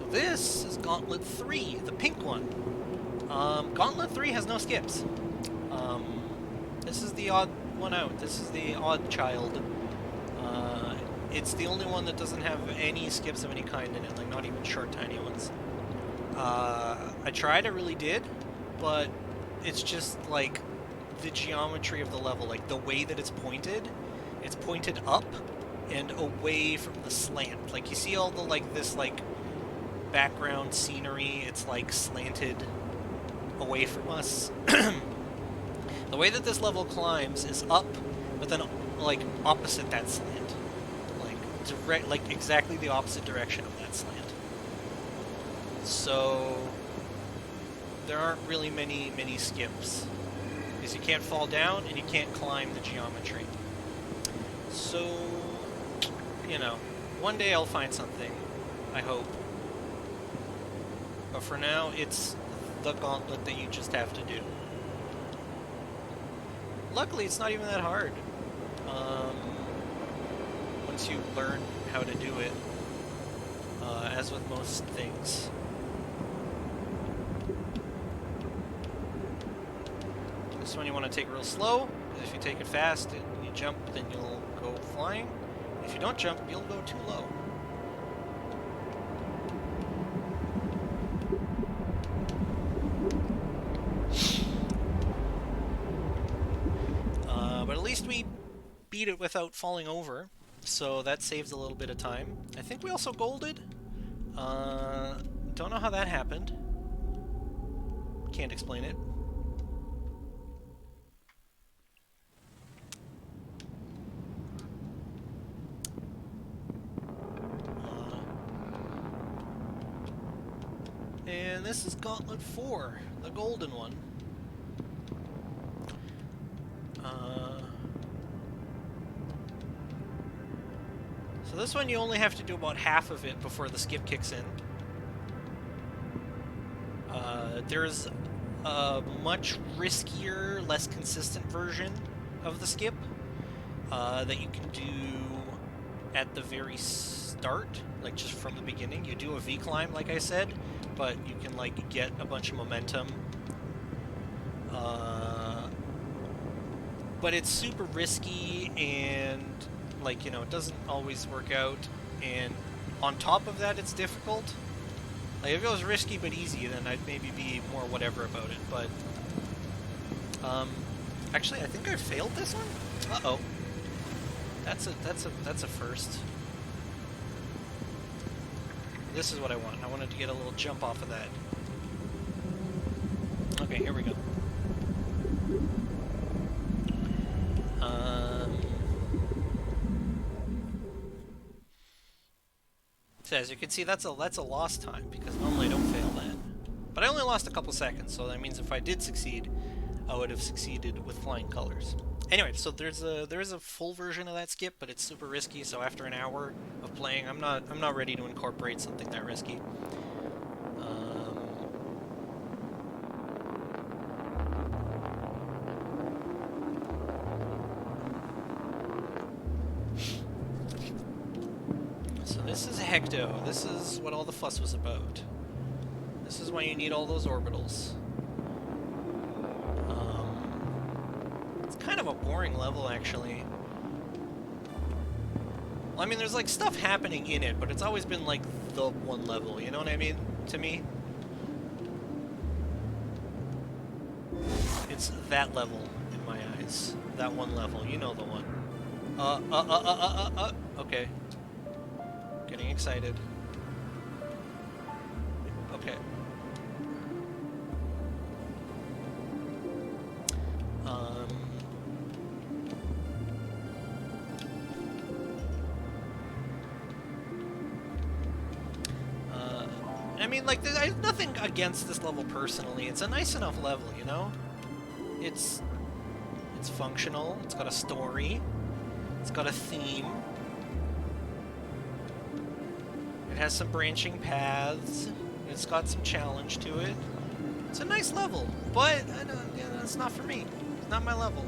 This is Gauntlet 3, the pink one. Gauntlet 3 has no skips. This is the odd one out. This is the odd child. It's the only one that doesn't have any skips of any kind in it, like not even short, tiny ones. I tried, I really did, but it's just like the geometry of the level, like the way that it's pointed up and away from the slant. Like you see all the like this like background scenery, it's like slanted away from us. The way that this level climbs is up, but then like opposite that slant, like exactly the opposite direction of that slant. So there aren't really many skips because you can't fall down and you can't climb the geometry. So, you know, one day I'll find something, I hope. But for now, it's the gauntlet that you just have to do. Luckily, it's not even that hard. Once you learn how to do it, as with most things. This one you want to take real slow, because if you take it fast and you jump, then you'll go flying. If you don't jump, you'll go too low. But at least we beat it without falling over, so that saves a little bit of time. I think we also golded. Don't know how that happened. Can't explain it. And this is Gauntlet 4, the golden one. So this one you only have to do about half of it before the skip kicks in. There's a much riskier, less consistent version of the skip that you can do at the very start, like just from the beginning. You do a V-climb, like I said, but you can like get a bunch of momentum. But it's super risky and like, you know, it doesn't always work out, and on top of that it's difficult. Like, if it was risky but easy, then I'd maybe be more whatever about it, but actually I think I failed this one? Uh-oh. That's a first. This is what I want. I wanted to get a little jump off of that. Okay, here we go. So as you can see, that's a lost time, because normally I don't fail that. But I only lost a couple seconds, so that means if I did succeed, I would have succeeded with flying colors. Anyway, so there is a full version of that skip, but it's super risky. So after an hour of playing, I'm not ready to incorporate something that risky. So this is Hecto. This is what all the fuss was about. This is why you need all those orbitals. It's kind of a boring level, actually. Well, I mean, there's like stuff happening in it, but it's always been like the one level, you know what I mean? To me. It's that level in my eyes. That one level, you know the one. Okay. Getting excited. Okay. I mean, like, I have nothing against this level personally. It's a nice enough level, you know? It's functional. It's got a story. It's got a theme. It has some branching paths. It's got some challenge to it. It's a nice level, but it's not for me. It's not my level.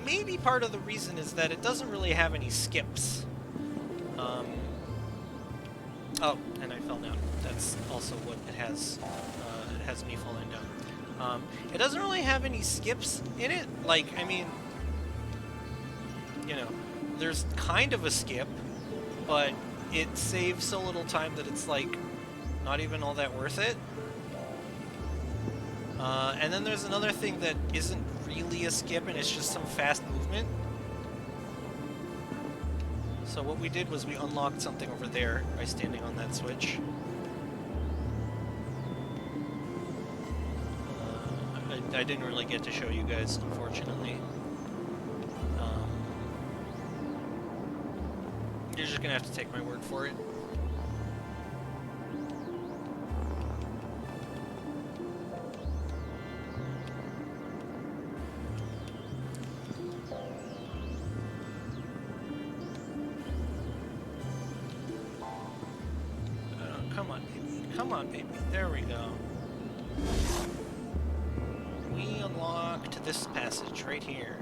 Maybe part of the reason is that it doesn't really have any skips. Oh, and I fell down. That's also what it has. It has me falling down. It doesn't really have any skips in it. Like, I mean, you know, there's kind of a skip, but it saves so little time that it's, like, not even all that worth it. And then there's another thing that isn't really a skip, and it's just some fast movement. So what we did was we unlocked something over there by standing on that switch. I didn't really get to show you guys, unfortunately. You're just gonna have to take my word for it. Come on, baby. Come on, baby. There we go. We unlocked this passage right here.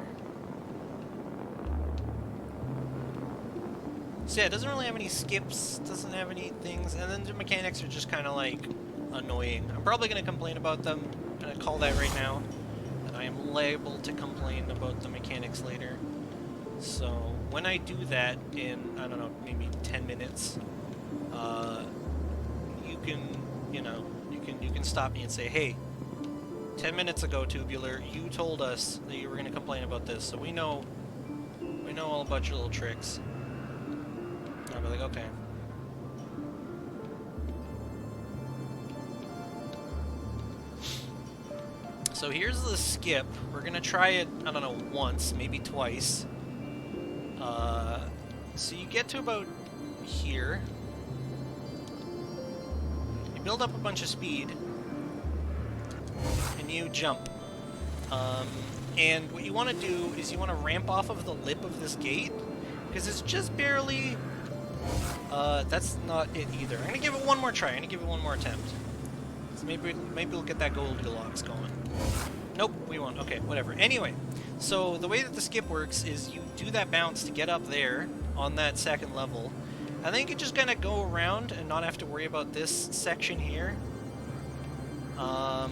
So yeah, it doesn't really have any skips, doesn't have any things, and then the mechanics are just kind of like annoying. I'm probably going to complain about them. I'm going to call that right now. And I am liable to complain about the mechanics later. So when I do that in, I don't know, maybe 10 minutes, you can, you know, you can stop me and say, hey, 10 minutes ago, Tubular, you told us that you were going to complain about this, so we know all about your little tricks. I'll be like, okay. So here's the skip. We're gonna try it, I don't know, once, maybe twice. So you get to about here. You build up a bunch of speed. And you jump. And what you want to do is you want to ramp off of the lip of this gate. Because it's just barely... that's not it either. I'm going to give it one more try. I'm going to give it one more attempt. So maybe we'll get that Goldilocks going. Nope, we won't. Okay, whatever. Anyway, so the way that the skip works is you do that bounce to get up there on that second level. And then you can just kind of go around and not have to worry about this section here. But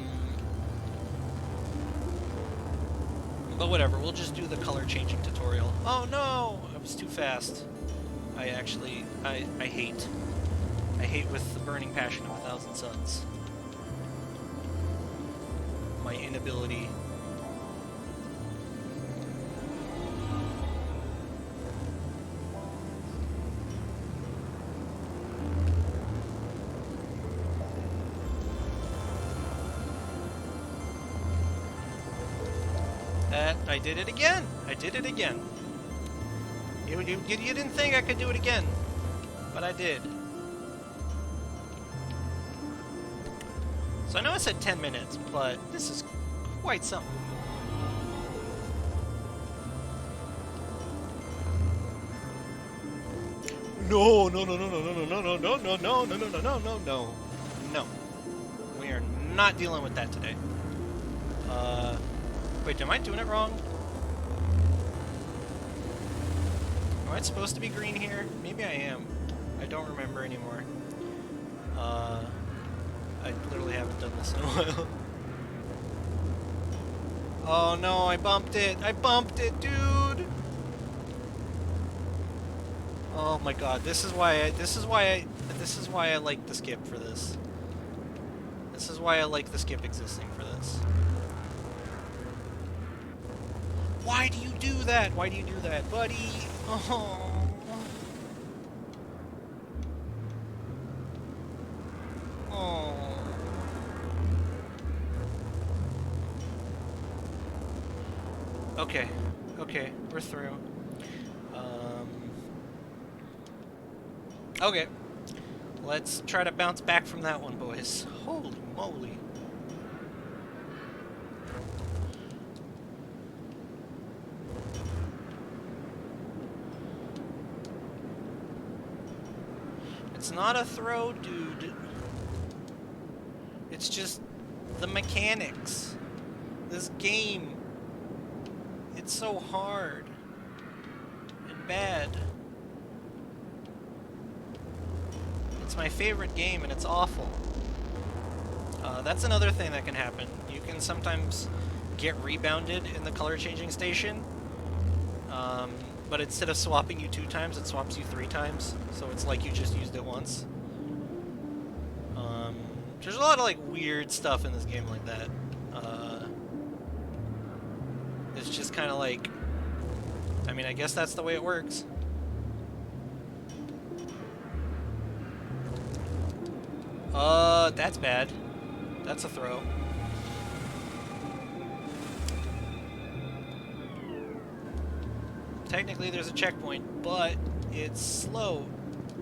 whatever, we'll just do the color changing tutorial. Oh no! I was too fast. I hate. I hate with the burning passion of 1,000 suns. My inability. I did it again! I did it again. You didn't think I could do it again, but I did. So I know I said 10 minutes, but this is quite something. No, no, no, no, no, no, no, no, no, no, no, no, no, no, no, no, no. No. We are not dealing with that today. Wait, am I doing it wrong? Am I supposed to be green here? Maybe I am. I don't remember anymore. I literally haven't done this in a while. Oh no, I bumped it! I bumped it, dude! Oh my god, this is why I like the skip for this. This is why I like the skip existing for this. Why do you do that? Why do you do that, buddy? Oh. Oh. Okay. Okay, we're through. Okay. Let's try to bounce back from that one, boys. Holy moly. It's not a throw, dude. It's just the mechanics. This game. It's so hard. And bad. It's my favorite game and it's awful. That's another thing that can happen. You can sometimes get rebounded in the color changing station. But instead of swapping you 2 times, it swaps you 3 times. So it's like you just used it once. There's a lot of like weird stuff in this game like that. It's just kind of like, I mean, I guess that's the way it works. That's bad. That's a throw. Technically there's a checkpoint, but it's slow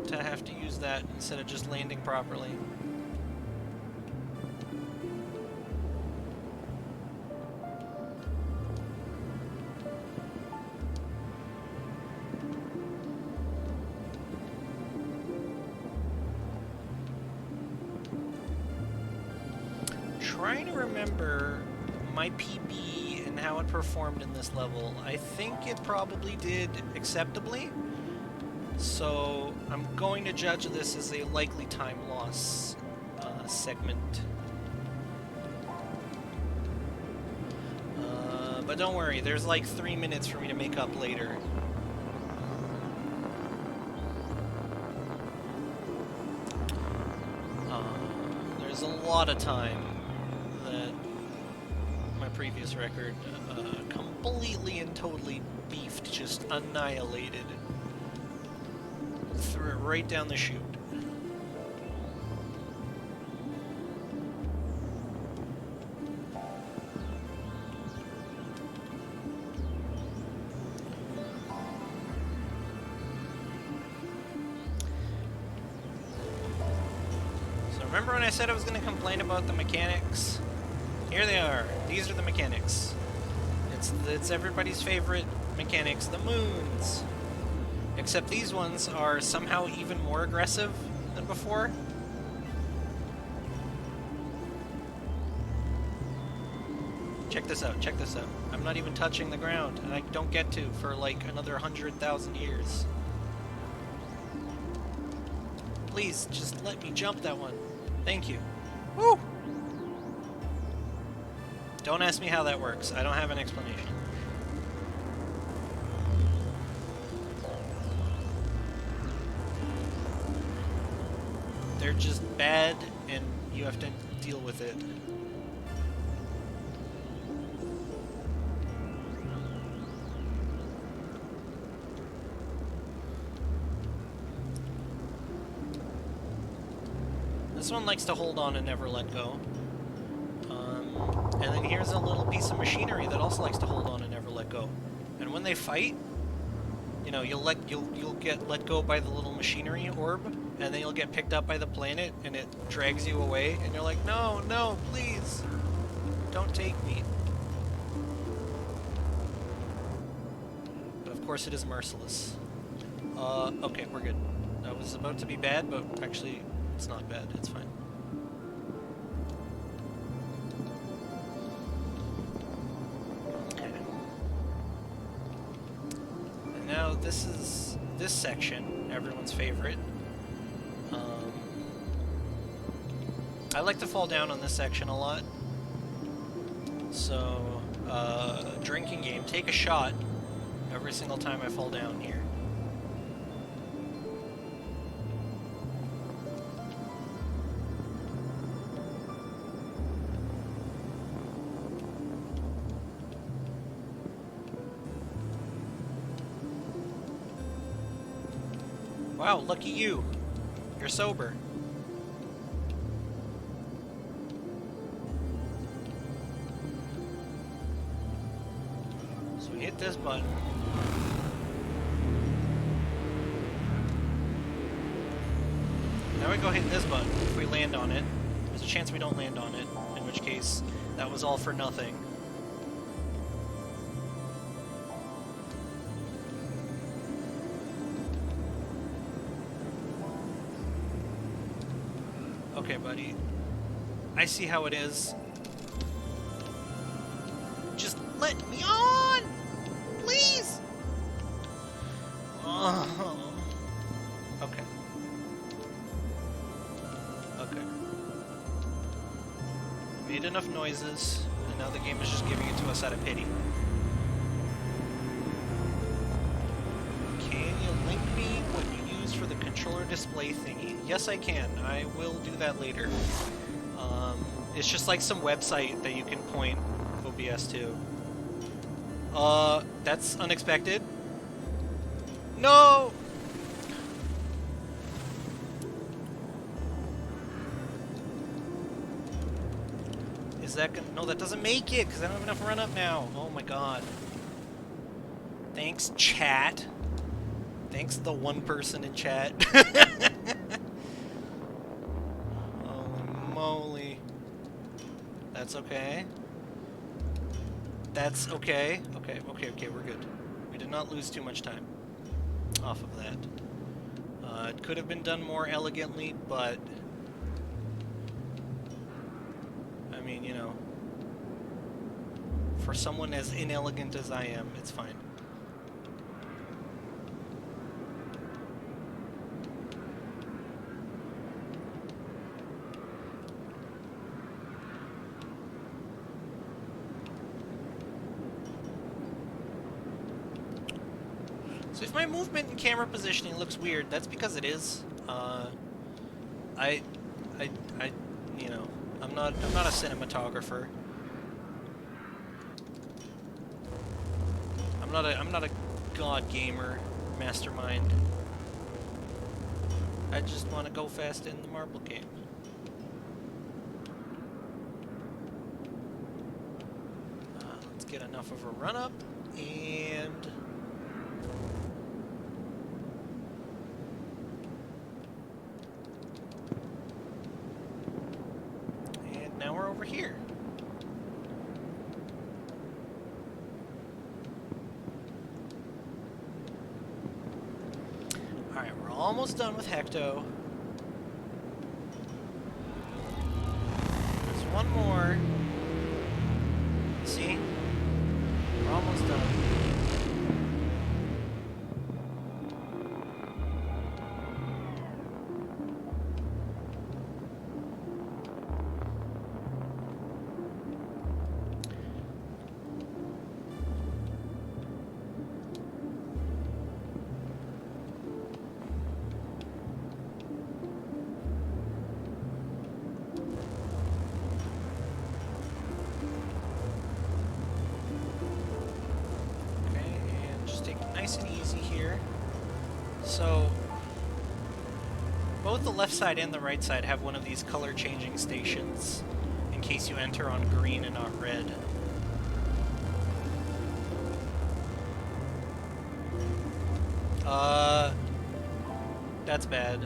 to have to use that instead of just landing properly. Trying to remember my PB and how it performed in this level. I think it probably did acceptably, so I'm going to judge this as a likely time loss segment. But don't worry, there's like 3 minutes for me to make up later. There's a lot of time that my previous record completely and totally beefed, just annihilated. Threw it right down the chute. Remember when I said I was going to complain about the mechanics? Here they are. These are the mechanics. It's everybody's favorite mechanics, the moons. Except these ones are somehow even more aggressive than before. Check this out, check this out. I'm not even touching the ground, and I don't get to for like another 100,000 years. Please, just let me jump that one. Thank you. Woo! Don't ask me how that works. I don't have an explanation. They're just bad, and you have to deal with it. This one likes to hold on and never let go. And then here's a little piece of machinery that also likes to hold on and never let go. And when they fight, you know, you'll get let go by the little machinery orb, and then you'll get picked up by the planet, and it drags you away, and you're like, no, no, please, don't take me. But of course it is merciless. Okay, we're good. That was about to be bad, but actually, it's not bad. It's fine. Okay. And now this is this section, everyone's favorite. I like to fall down on this section a lot. So, drinking game, take a shot every single time I fall down here. Wow, lucky you. You're sober. So we hit this button. Now we go hit this button. If we land on it, there's a chance we don't land on it, in which case that was all for nothing. Okay, buddy. I see how it is. Just let me on! Please! Oh. Okay. Okay. Made enough noises, and now the game is just giving it to us out of pity. Can you link me what you use for the controller display thingy? Yes, I can. I will do that later. It's just like some website that you can point OBS to. That's unexpected. No! Is that gonna... No, that doesn't make it, because I don't have enough run up now. Oh my god. Thanks, chat. Thanks, the one person in chat. Holy moly. That's okay. That's okay. Okay, we're good. We did not lose too much time off of that. It could have been done more elegantly, but... I mean, you know... For someone as inelegant as I am, it's fine. So if my movement and camera positioning looks weird, that's because it is. You know, I'm not a cinematographer. I'm not a god gamer mastermind. I just want to go fast in the marble game. Let's get enough of a run up and. over here? Alright, we're almost done with Hecto. There's one more. See? We're almost done. Nice and easy here. So, both the left side and the right side have one of these color changing stations in case you enter on green and not red. That's bad.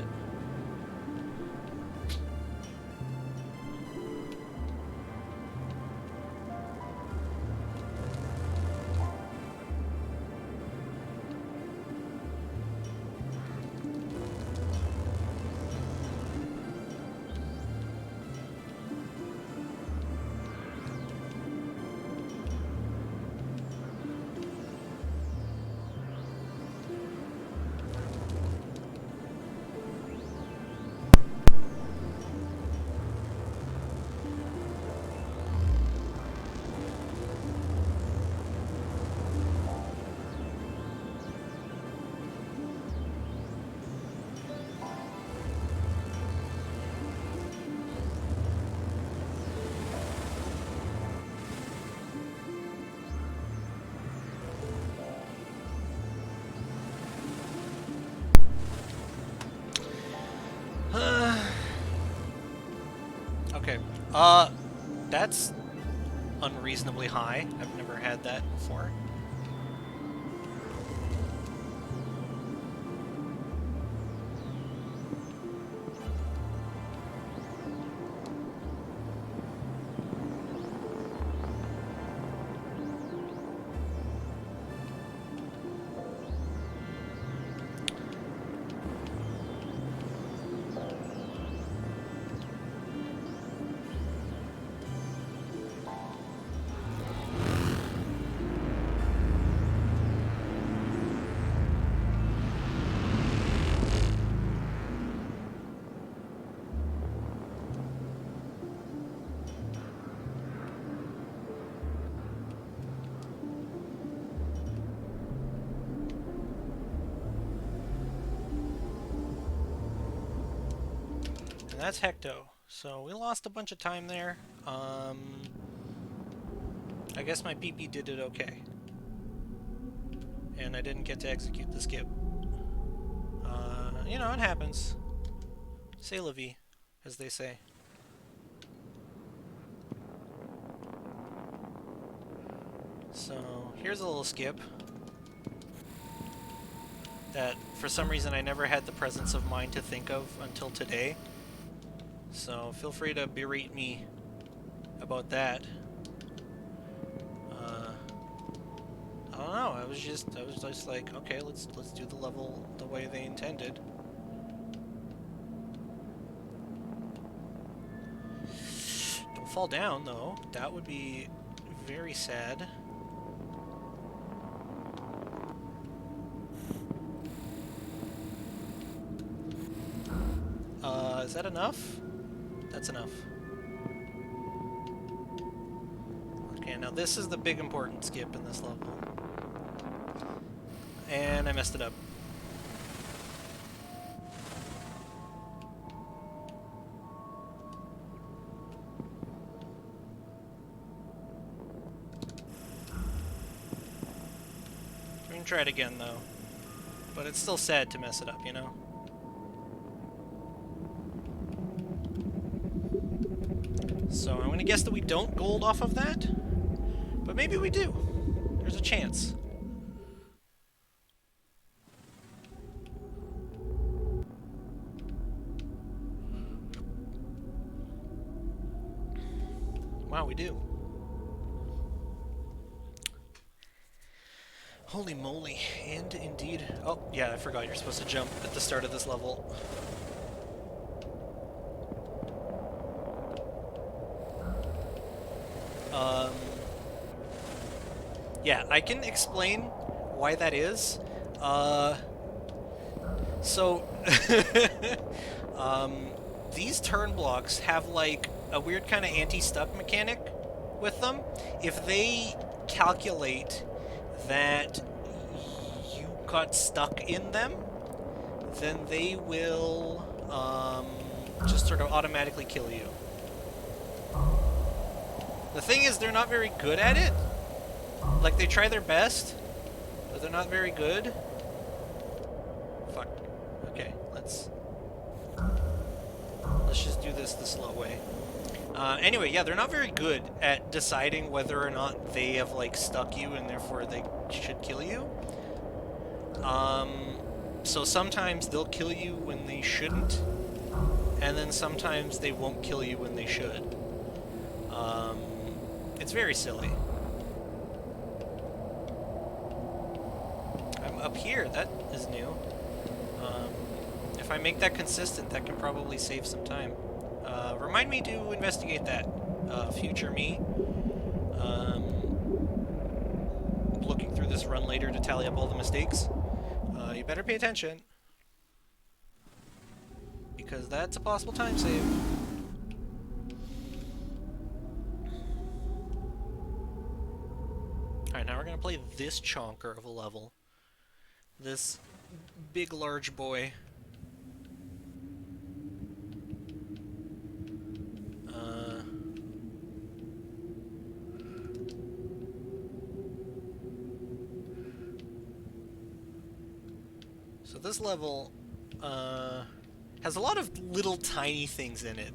Okay. That's unreasonably high. I've never had that before. And that's Hecto. So we lost a bunch of time there. I guess my PP did it okay. And I didn't get to execute the skip. You know, it happens. C'est la vie, as they say. So, here's a little skip that, for some reason, I never had the presence of mind to think of until today. So, feel free to berate me about that. I don't know, I was just like, okay, let's do the level the way they intended. Don't fall down, though. That would be very sad. Is that enough? That's enough. Okay, now this is the big important skip in this level. And I messed it up. We can try it again, though. But it's still sad to mess it up, you know? So I'm gonna guess that we don't gold off of that, but maybe we do. There's a chance. Wow, we do. Holy moly. And indeed... Oh, yeah, I forgot you're supposed to jump at the start of this level. Yeah, I can explain why that is. So... these turn blocks have, like, a weird kind of anti-stuck mechanic with them. If they calculate that you got stuck in them, then they will just sort of automatically kill you. The thing is, they're not very good at it. Like, they try their best, but they're not very good. Fuck. Okay, let's just do this the slow way. Anyway, yeah, they're not very good at deciding whether or not they have, like, stuck you and therefore they should kill you. So sometimes they'll kill you when they shouldn't, and then sometimes they won't kill you when they should. It's very silly. I'm up here, that is new. If I make that consistent, that can probably save some time. Remind me to investigate that, future me. Looking through this run later to tally up all the mistakes. You better pay attention, because that's a possible time save. Alright, now we're gonna play this chonker of a level. This big, large boy. So this level has a lot of little tiny things in it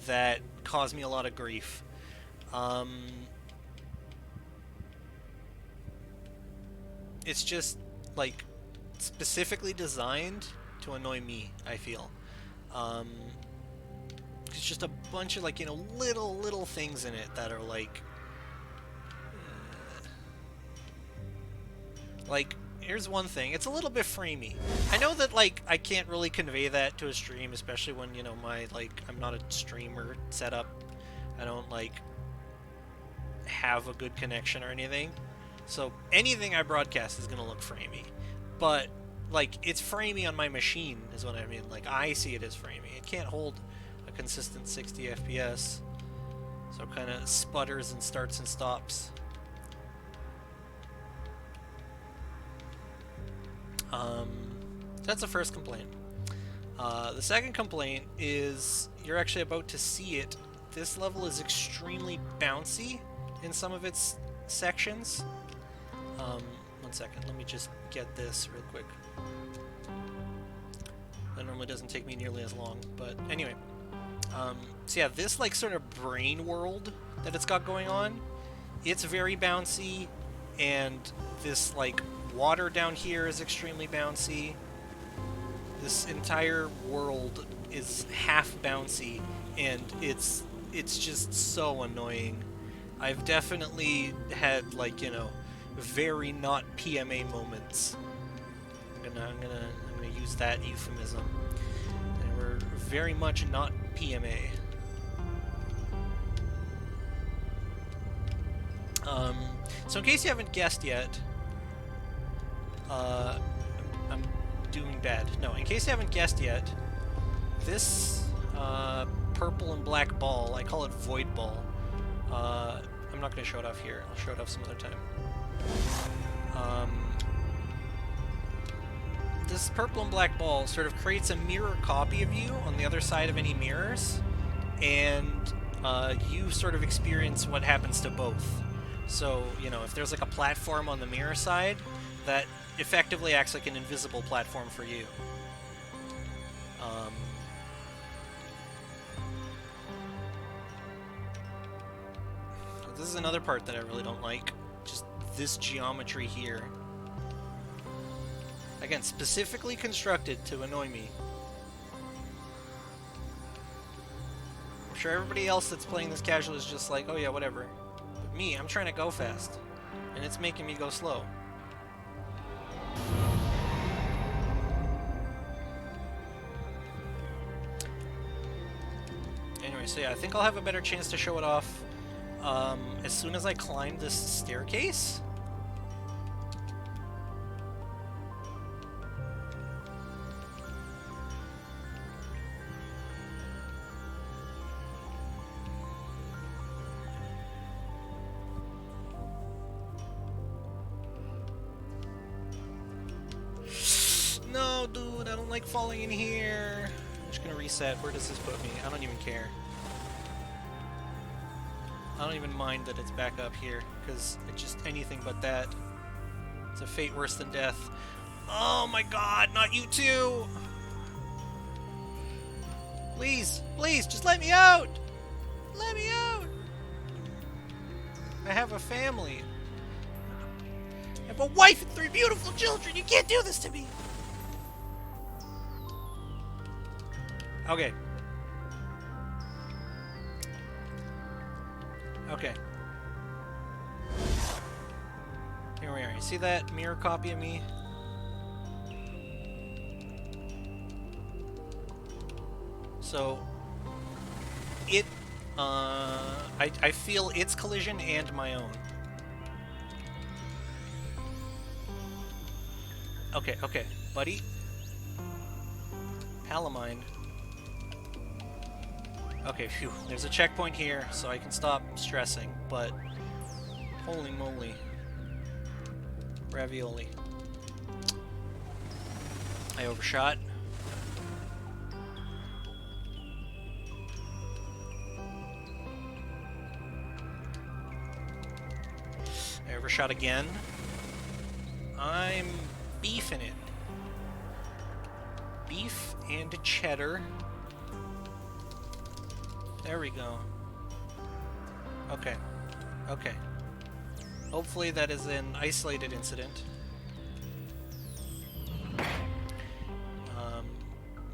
that cause me a lot of grief. It's just, like, specifically designed to annoy me, I feel. It's just a bunch of, like, you know, little things in it that are, like... Like, here's one thing. It's a little bit framey. I know that, like, I can't really convey that to a stream, especially when, you know, I'm not a streamer setup. I don't, like, have a good connection or anything. So anything I broadcast is going to look framey. But, like, it's framey on my machine, is what I mean. Like, I see it as framey. It can't hold a consistent 60 FPS. So it kind of sputters and starts and stops. That's the first complaint. The second complaint is you're actually about to see it. This level is extremely bouncy in some of its sections. One second, let me just get this real quick. That normally doesn't take me nearly as long, but anyway. So yeah, this, like, sort of brain world that it's got going on, it's very bouncy, and this, like, water down here is extremely bouncy. This entire world is half bouncy, and it's just so annoying. I've definitely had, like, you know, very not PMA moments. I'm gonna use that euphemism. They were very much not PMA. So in case you haven't guessed yet, I'm doing bad. No, in case you haven't guessed yet, this purple and black ball, I call it Void Ball. I'm not going to show it off here. I'll show it off some other time. This purple and black ball sort of creates a mirror copy of you on the other side of any mirrors, and you sort of experience what happens to both. So, you know, if there's like a platform on the mirror side, that effectively acts like an invisible platform for you. This is another part that I really don't like. Just this geometry here. Again, specifically constructed to annoy me. sure everybody else that's playing this casual is just like, oh yeah, whatever. But me, I'm trying to go fast. And it's making me go slow. Anyway, so yeah, I think I'll have a better chance to show it off as soon as I climb this staircase. No, dude, I don't like falling in here. I'm just gonna reset. Where does this put me? I don't even care. I don't even mind that it's back up here, because it's just anything but that. It's a fate worse than death. Oh my god, not you too! Please, please, just let me out! Let me out! I have a family. I have a wife and 3 beautiful children! You can't do this to me! Okay. Okay. Here we are. You see that mirror copy of me? So, it, I feel its collision and my own. Okay, okay, buddy. Pal of mine. Okay, phew. There's a checkpoint here, so I can stop stressing, but holy moly. Ravioli. I overshot. I overshot again. I'm beefing it. Beef and cheddar. There we go. Okay. Okay. Hopefully that is an isolated incident.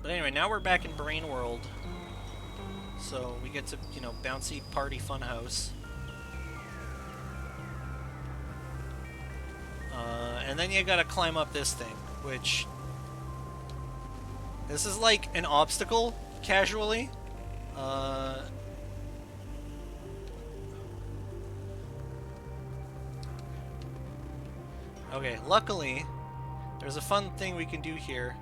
But anyway, now we're back in Brain World. So we get to, you know, bouncy party funhouse. And then you gotta climb up this thing, which... This is like an obstacle, casually. Okay, luckily, there's a fun thing we can do here.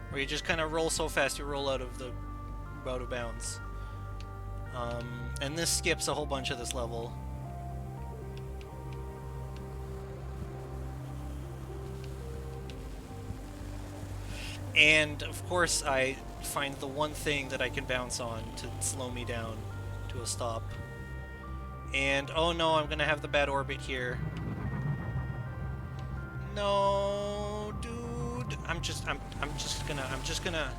Where you just kind of roll so fast you roll out of bounds. And this skips a whole bunch of this level. And, of course, I find the one thing that I can bounce on to slow me down to a stop. And, oh no, I'm gonna have the bad orbit here. No, dude. I'm just gonna...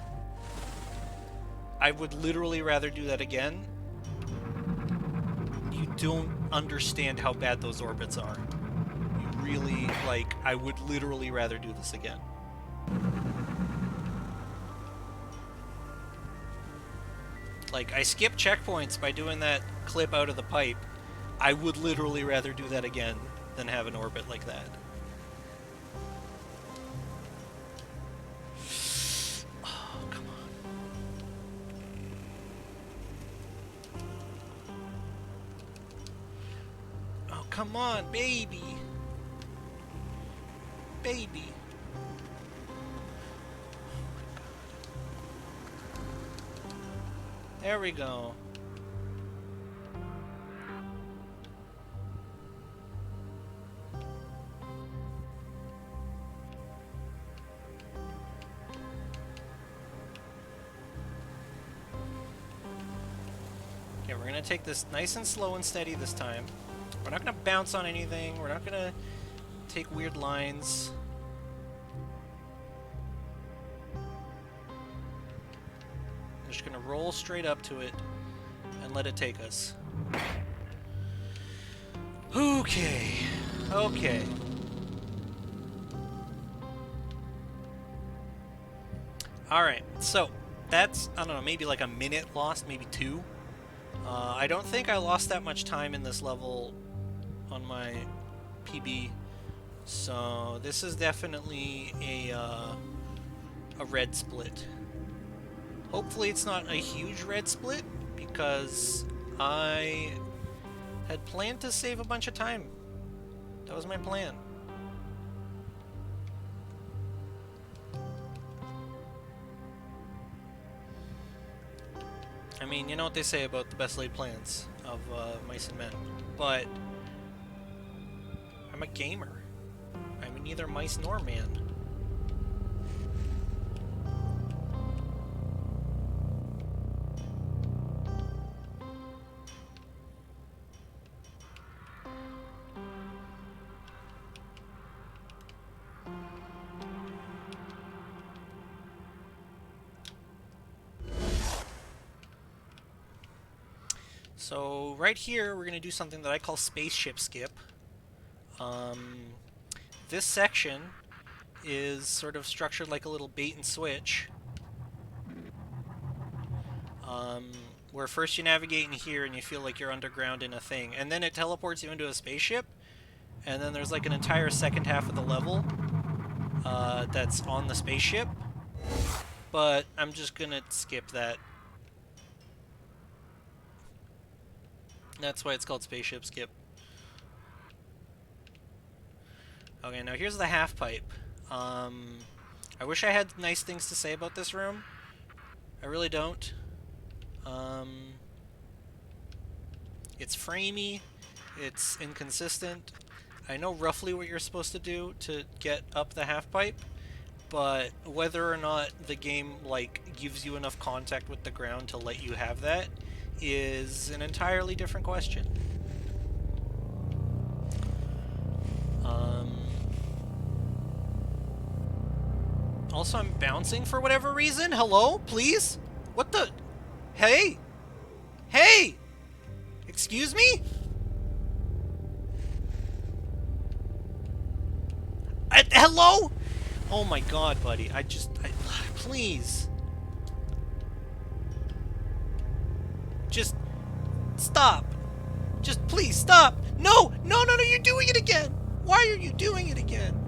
I would literally rather do that again. You don't understand how bad those orbits are. You really, like, I would literally rather do this again. Like, I skip checkpoints by doing that clip out of the pipe. I would literally rather do that again than have an orbit like that. Oh, come on. Oh, come on, baby. Baby. There we go. Okay, we're gonna take this nice and slow and steady this time. We're not gonna bounce on anything. We're not gonna take weird lines. Just gonna roll straight up to it and let it take us. Okay. Okay. Alright, so that's, I don't know, maybe like a minute lost, maybe 2. I don't think I lost that much time in this level on my PB, so this is definitely a red split. Hopefully it's not a huge red split, because I had planned to save a bunch of time. That was my plan. I mean, you know what they say about the best laid plans of mice and men, but I'm a gamer. I'm neither mice nor man. So right here, we're going to do something that I call Spaceship skip. This section is sort of structured like a little bait and switch. Where first you navigate in here and you feel like you're underground in a thing, and then it teleports you into a spaceship, and then there's like an entire second half of the level that's on the spaceship, but I'm just gonna skip that. That's why it's called Spaceship skip. Okay, now here's the half pipe. I wish I had nice things to say about this room. I really don't. It's framey, it's inconsistent. I know roughly what you're supposed to do to get up the half pipe, but whether or not the game like gives you enough contact with the ground to let you have that is an entirely different question. Also, I'm bouncing for whatever reason. Hello? Please? What the? Hey? Hey! Excuse me? Hello? Oh my god, buddy. Please. Just stop. Just please stop. No! No, no, no, you're doing it again! Why are you doing it again?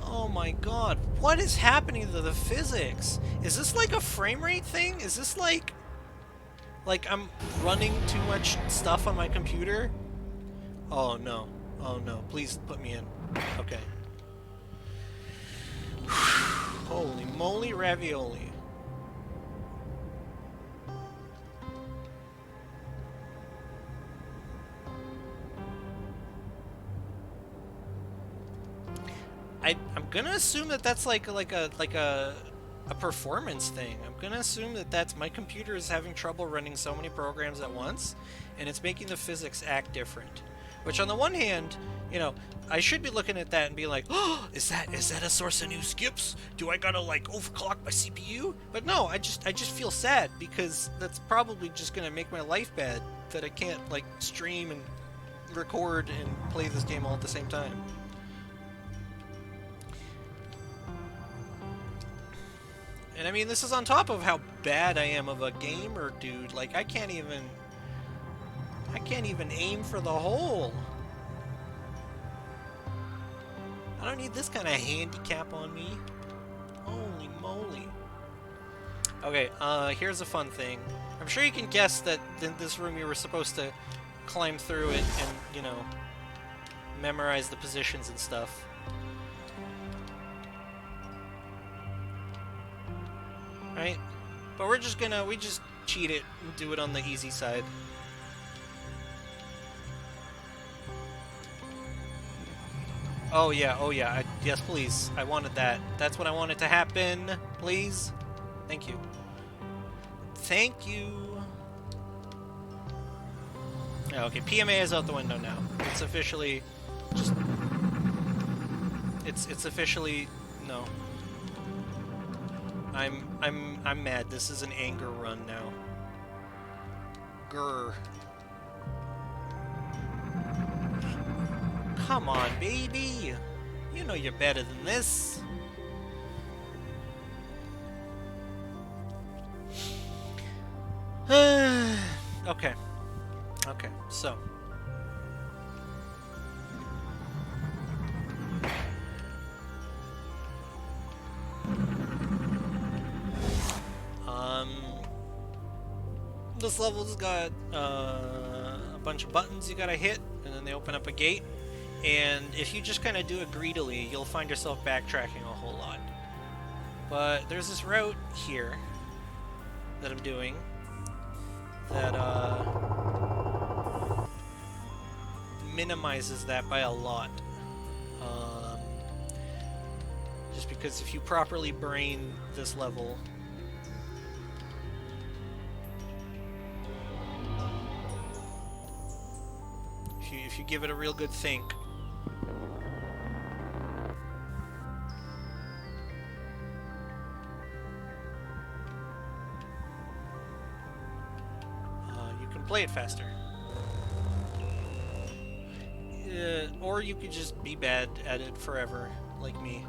Oh my god, what is happening to the physics? Is this like a frame rate thing? Is this like I'm running too much stuff on my computer? Oh no. Oh no, please put me in. Okay. Holy moly ravioli. I'm gonna assume that that's like a performance thing. I'm gonna assume that that's my computer is having trouble running so many programs at once, and it's making the physics act different. Which on the one hand, you know, I should be looking at that and be like, oh, is that a source of new skips? Do I gotta like overclock my CPU? But no, I just feel sad because that's probably just gonna make my life bad that I can't like stream and record and play this game all at the same time. And I mean, this is on top of how bad I am of a gamer, dude. Like, I can't even aim for the hole. I don't need this kind of handicap on me. Holy moly. Okay, here's a fun thing. I'm sure you can guess that in this room you were supposed to climb through it and, you know, memorize the positions and stuff. Right? But we just cheat it and do it on the easy side. Oh yeah, yes please. I wanted that. That's what I wanted to happen. Please. Thank you. Thank you. Oh, okay, PMA is out the window now. It's officially just... It's officially... No. I'm mad. This is an anger run now. Grr. Come on, baby! You know you're better than this. Okay. Okay, so. This level's got a bunch of buttons you gotta hit, and then they open up a gate. And if you just kind of do it greedily, you'll find yourself backtracking a whole lot. But there's this route here that I'm doing that minimizes that by a lot. Just because if you properly brain this level, if you give it a real good think, you can play it faster. Or you could just be bad at it forever, like me.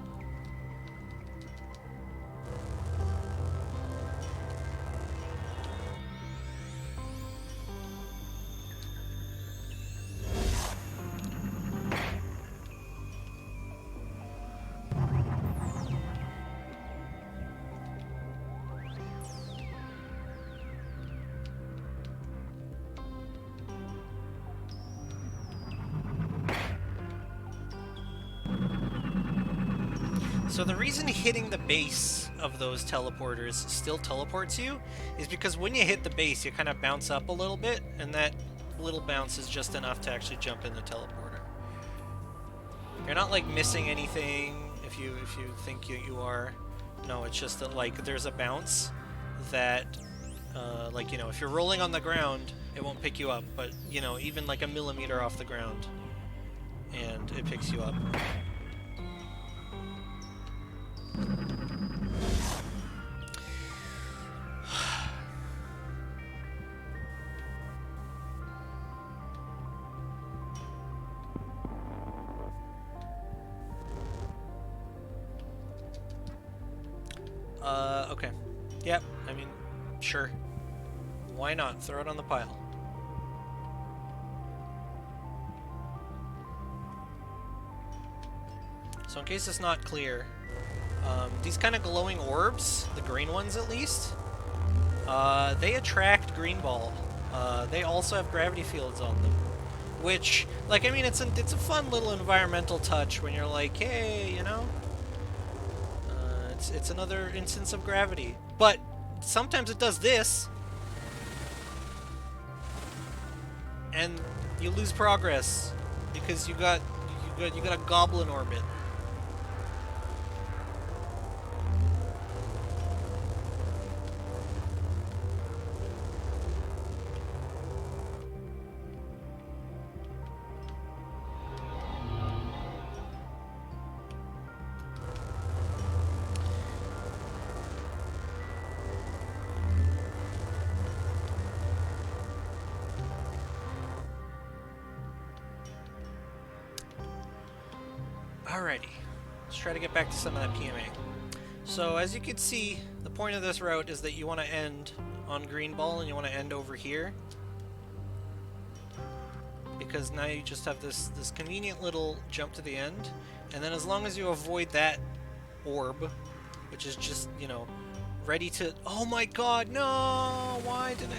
So the reason hitting the base of those teleporters still teleports you is because when you hit the base, you kind of bounce up a little bit, and that little bounce is just enough to actually jump in the teleporter. You're not like missing anything if you think you are. No, it's just that like there's a bounce that like, you know, if you're rolling on the ground, it won't pick you up, but you know, even like a millimeter off the ground, and it picks you up. Okay. Yep, I mean, sure. Why not? Throw it on the pile. So in case it's not clear, these kind of glowing orbs, the green ones at least, they attract green ball. They also have gravity fields on them, which, like, I mean, it's a fun little environmental touch when you're like, hey, you know, it's another instance of gravity. But sometimes it does this, and you lose progress because you got a goblin orbit. Alrighty, let's try to get back to some of that PMA. So as you can see, the point of this route is that you want to end on green ball and you want to end over here, because now you just have this convenient little jump to the end, and then as long as you avoid that orb, which is just, you know, ready to... Oh my god, no! Why did it...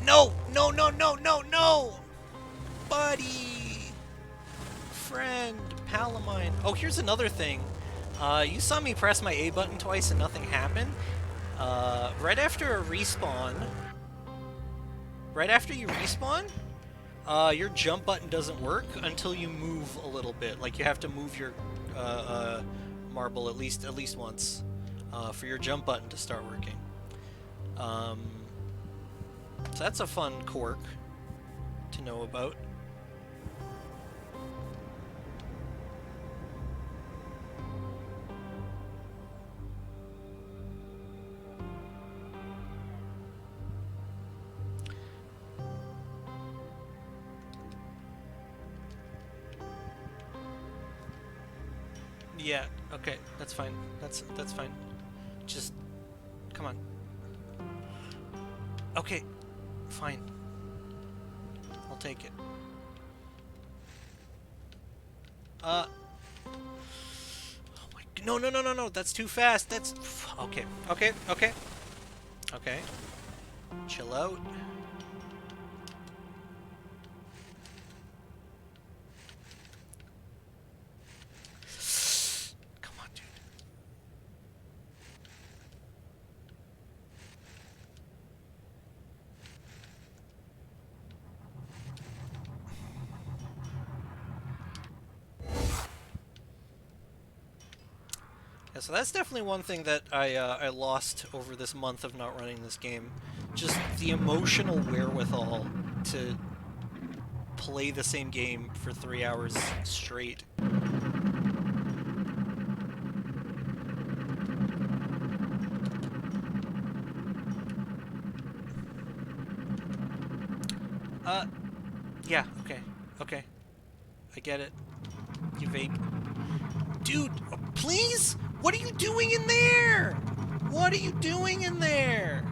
No! No, no, no, no, no! Buddy! Friend, pal of mine. Oh, here's another thing. You saw me press my A button twice and nothing happened. Right after a respawn... Right after you respawn, your jump button doesn't work until you move a little bit. Like, you have to move your marble at least once for your jump button to start working. So that's a fun quirk to know about. Yeah, okay, that's fine. That's fine. Just come on. Okay, fine. I'll take it. Oh my, no, no, no, no, no, that's too fast. That's okay. Okay, okay. Okay. Chill out. Come on, dude. Yeah, so that's definitely one thing that I lost over this month of not running this game. Just the emotional wherewithal to play the same game for 3 hours straight. Yeah, okay, okay. I get it. You vape. Dude, please? What are you doing in there? What are you doing in there?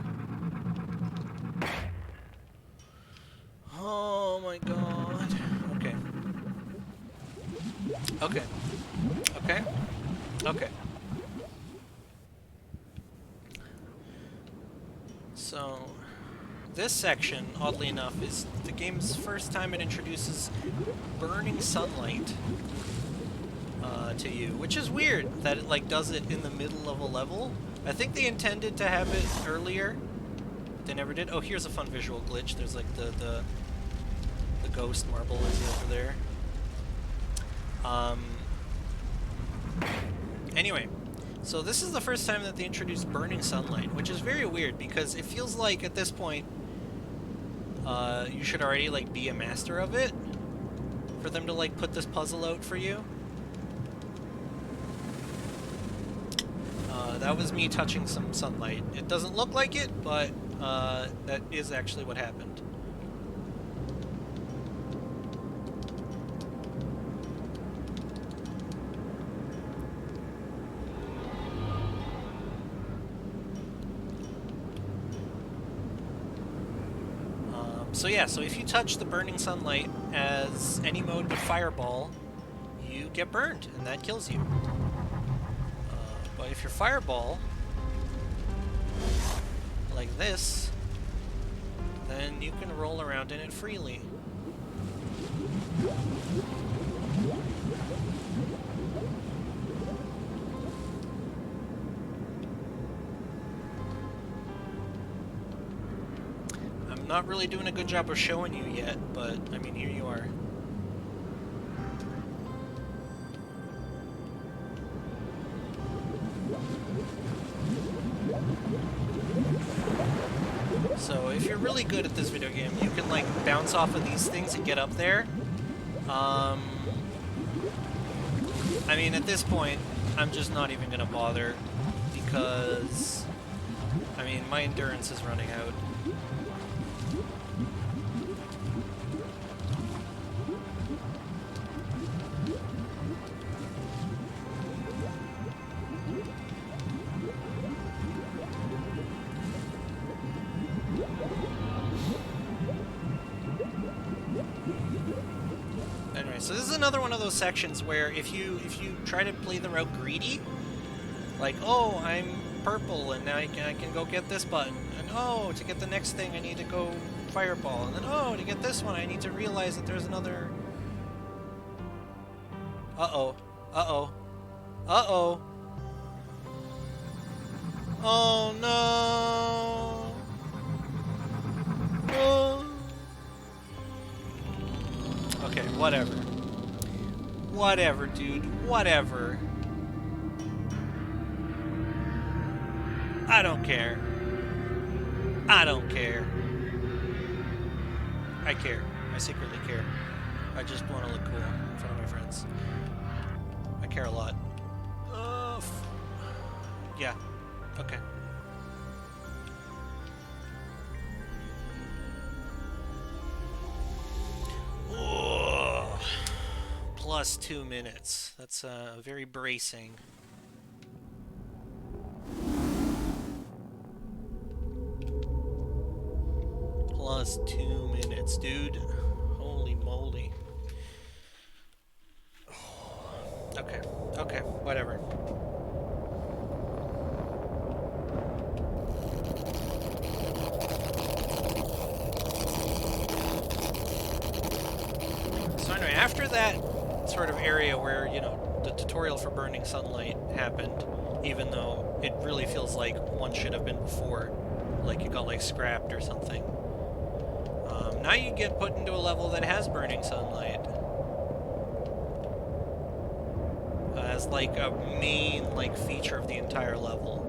Oh my god. Okay. Okay. Okay. Okay. So, this section, oddly enough, is the game's first time it introduces burning sunlight to you, which is weird that it like does it in the middle of a level. I think they intended to have it earlier. They never did. Oh, here's a fun visual glitch. There's like the ghost marble is over there. Anyway, so this is the first time that they introduced burning sunlight, which is very weird because it feels like at this point you should already like be a master of it for them to like put this puzzle out for you. That was me touching some sunlight. It doesn't look like it, but that is actually what happened. So yeah, so if you touch the burning sunlight as any mode but fireball, you get burned, and that kills you. But if you're fireball, like this, then you can roll around in it freely. I'm not really doing a good job of showing you yet, but I mean, here you are. So if you're really good at this video game, you can like bounce off of these things and get up there. I mean, at this point, I'm just not even gonna bother because, I mean, my endurance is running out. Anyway, so this is another one of those sections where if you try to play the route greedy, like, oh, I'm purple and now I can go get this button, and oh, to get the next thing I need to go fireball, and then oh, to get this one I need to realize that there's another. Uh-oh. Uh-oh. Uh-oh. Oh no. Oh. Okay, whatever. Whatever, dude. Whatever. I don't care. I don't care. I care. I secretly care. I just want to look cool in front of my friends. I care a lot. Yeah. Okay. plus 2 minutes. That's very bracing. Plus 2 minutes, dude. Holy moly. Okay, okay, whatever. So anyway, after that sort of area where, you know, the tutorial for burning sunlight happened, even though it really feels like one should have been before, like it got like scrapped or something. Now you get put into a level that has burning sunlight as like a main like feature of the entire level.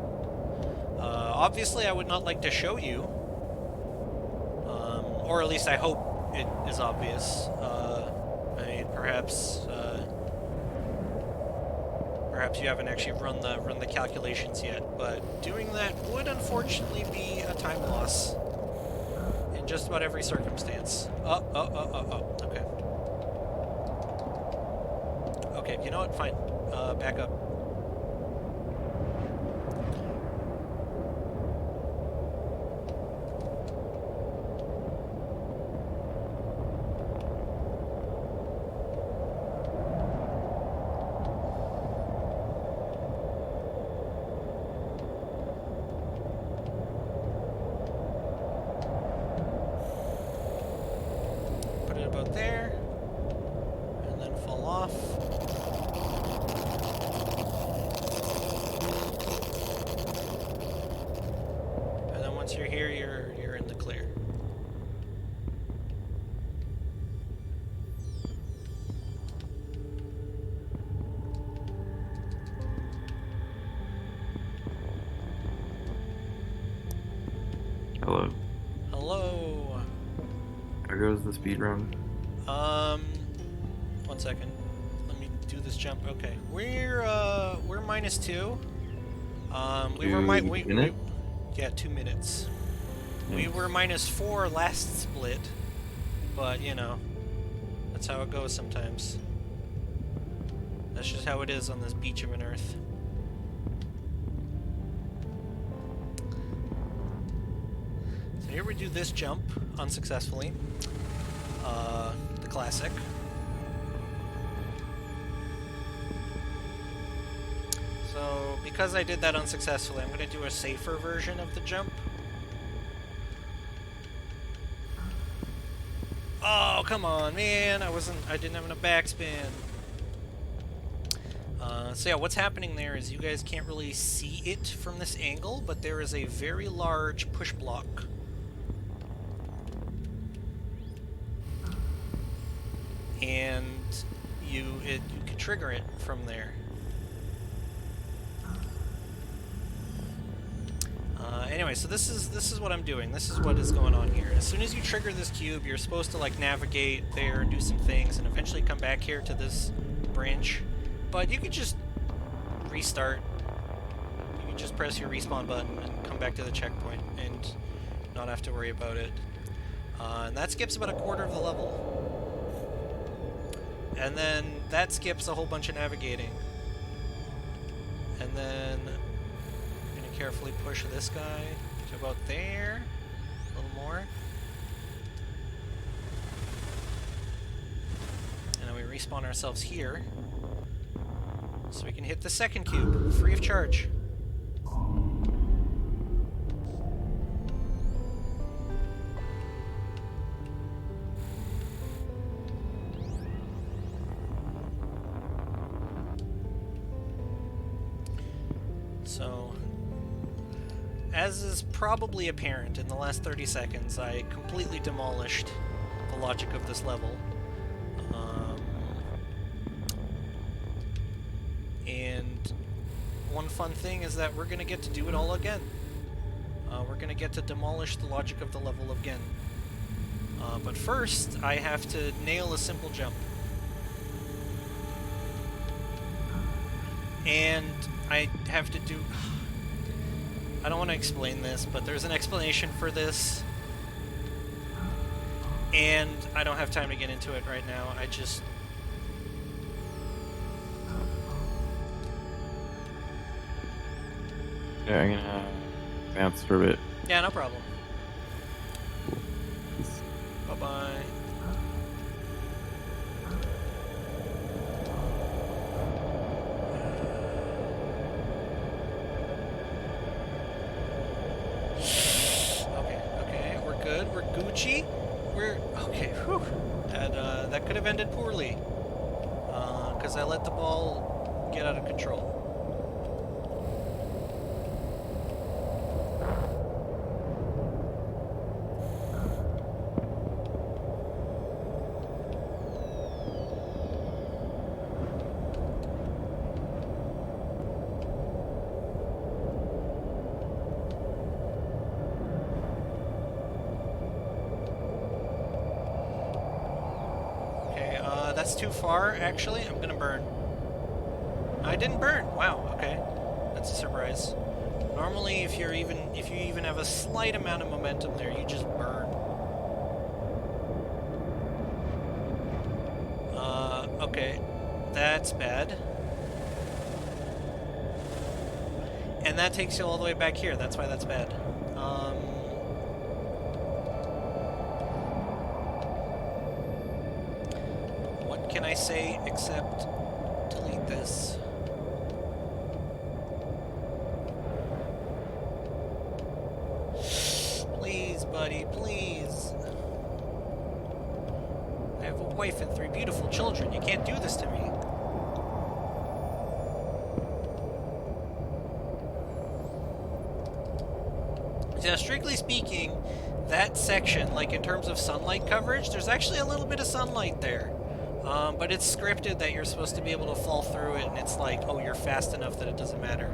Obviously, I would not like to show you, or at least I hope it is obvious. I mean, perhaps you haven't actually run the calculations yet, but doing that would unfortunately be a time loss in just about every circumstance. Okay. Okay, you know what? Fine. Back up. Put it about there, and then fall off. Once you're here, you're in the clear. Hello. Hello. There goes the speed run. 1 second. Let me do this jump. Okay, we're -2. Yeah, 2 minutes. Nice. We were -4 last split, but you know, that's how it goes sometimes. That's just how it is on this beach of an Earth. So here we do this jump unsuccessfully. The classic. So, because I did that unsuccessfully, I'm going to do a safer version of the jump. Oh, come on, man! I didn't have enough backspin. So yeah, what's happening there is you guys can't really see it from this angle, but there is a very large push block. And you can trigger it from there. Anyway, so this is what I'm doing. This is what is going on here. As soon as you trigger this cube, you're supposed to like navigate there and do some things, and eventually come back here to this branch. But you could just restart. You can just press your respawn button and come back to the checkpoint, and not have to worry about it. And that skips about a quarter of the level. And then that skips a whole bunch of navigating. And then carefully push this guy to about there, a little more. And then we respawn ourselves here, so we can hit the second cube, free of charge. So, as is probably apparent, in the last 30 seconds, I completely demolished the logic of this level. And one fun thing is that we're going to get to do it all again. We're going to get to demolish the logic of the level again. But first, I have to nail a simple jump. And I have to do... I don't want to explain this, but there's an explanation for this. And I don't have time to get into it right now. Yeah, I'm gonna bounce for a bit. Yeah, no problem. Cool. Peace. Bye-bye. Okay, we're good. We're Gucci. We're okay. Whew. That could have ended poorly, because I let the ball get out of control. Okay, that's too far. Actually, I'm gonna burn. I didn't burn. Wow. Okay, that's a surprise. Normally, if you even have a slight amount of momentum there, you just burn. Okay, that's bad. And that takes you all the way back here. That's why that's bad. What can I say except delete this? Please, buddy, please. I have a wife and 3 beautiful children. You can't do this to me. Now, strictly speaking, that section, like in terms of sunlight coverage, there's actually a little bit of sunlight there. But it's scripted that you're supposed to be able to fall through it, and it's like, oh, you're fast enough that it doesn't matter.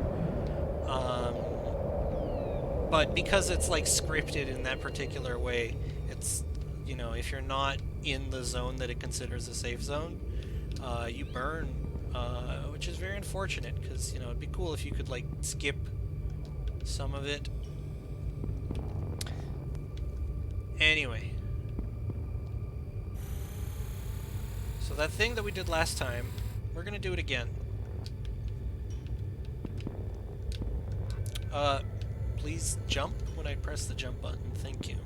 But because it's like scripted in that particular way, it's, you know, if you're not in the zone that it considers a safe zone, you burn, which is very unfortunate, because, you know, it'd be cool if you could, like, skip some of it. Anyway. So that thing that we did last time, we're gonna do it again. Please jump when I press the jump button. Thank you.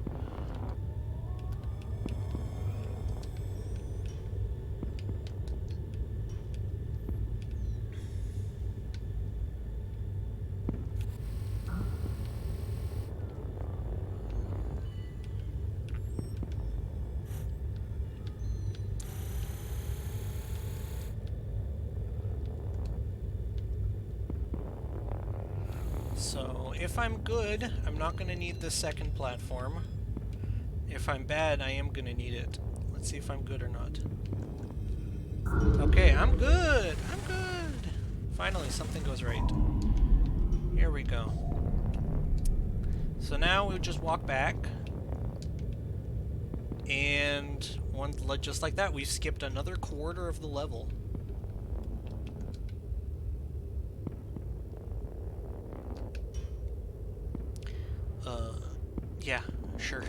So, if I'm good, I'm not going to need the second platform. If I'm bad, I am going to need it. Let's see if I'm good or not. Okay, I'm good! I'm good! Finally, something goes right. Here we go. So now we just walk back. And just like that, we've skipped another quarter of the level. Yeah, sure.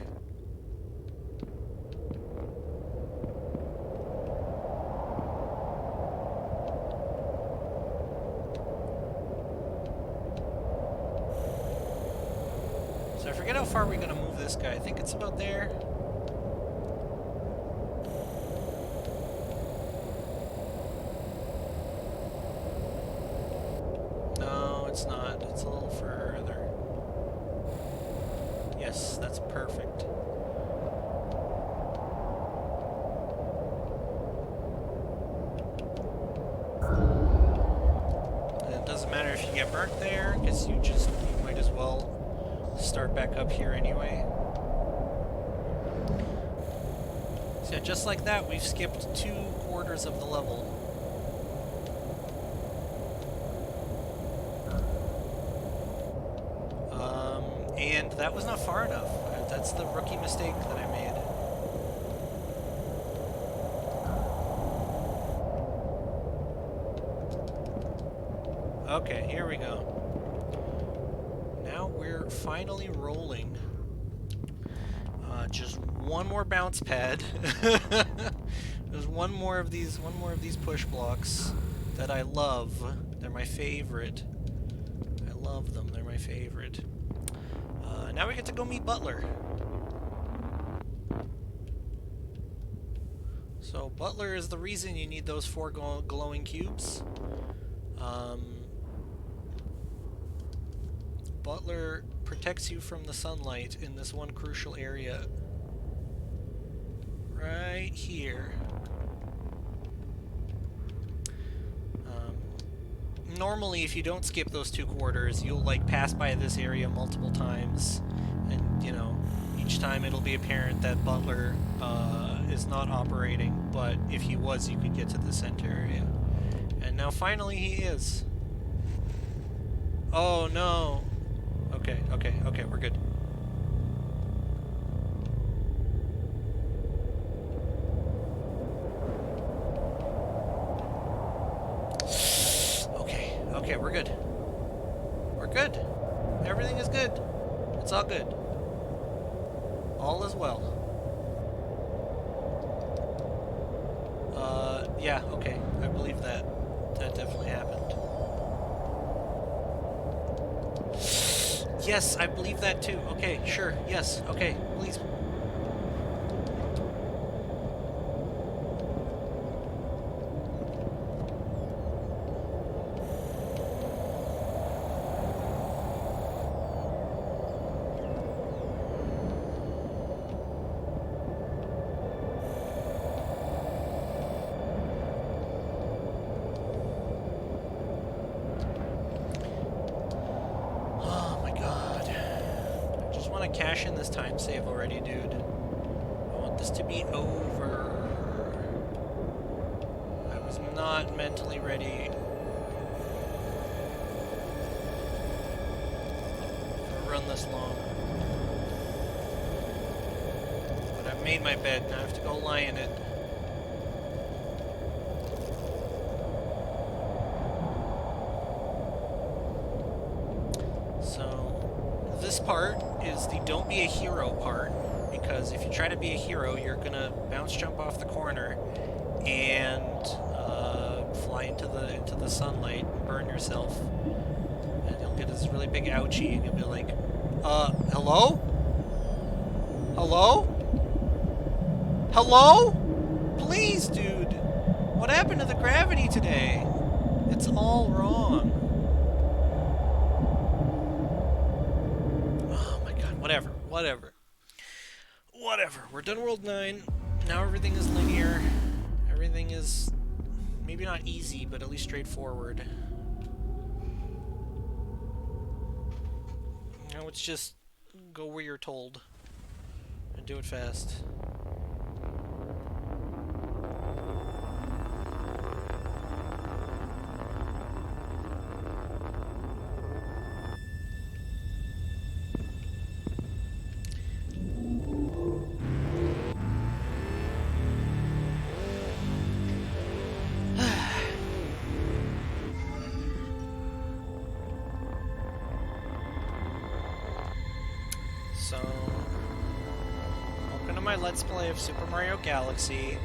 So I forget how far we're gonna move this guy. I think it's about there. No, it's not. It's a little further. Yes, that's perfect. And it doesn't matter if you get burnt there, because you might as well start back up here anyway. So yeah, just like that, we've skipped 2 quarters of the level. And that was not far enough. That's the rookie mistake that I made. Okay, here we go. Now we're finally rolling. Just one more bounce pad. There's one more of these push blocks that I love. They're my favorite. I Love them. They're my favorite. Now we get to go meet Butler. So Butler is the reason you need those 4 glowing cubes. Butler protects you from the sunlight in this one crucial area. Right here. Normally, if you don't skip those 2 quarters, you'll, like, pass by this area multiple times. And, you know, each time it'll be apparent that Butler is not operating. But if he was, you could get to the center area. And now finally he is. Oh, no. Okay, we're good. Okay, we're good. We're good. Everything is good. It's all good. All is well. Yeah, okay. I believe that. That definitely happened. Yes, I believe that too. Okay, sure. Yes, okay. Please. Cash in this time save already, dude. I want this to be over. I was not mentally ready to run this long. But I've made my bed, now I have to go lie in it. So, this part is the don't be a hero part, because if you try to be a hero, you're gonna bounce jump off the corner and fly into the sunlight and burn yourself, and you'll get this really big ouchie, and you'll be like, hello? Hello? Hello? Please, dude. What happened to the gravity today? It's all wrong. Whatever. We're done World 9. Now everything is linear. Everything is maybe not easy, but at least straightforward. Now it's just go where you're told. And do it fast. So, welcome to my Let's Play of Super Mario Galaxy.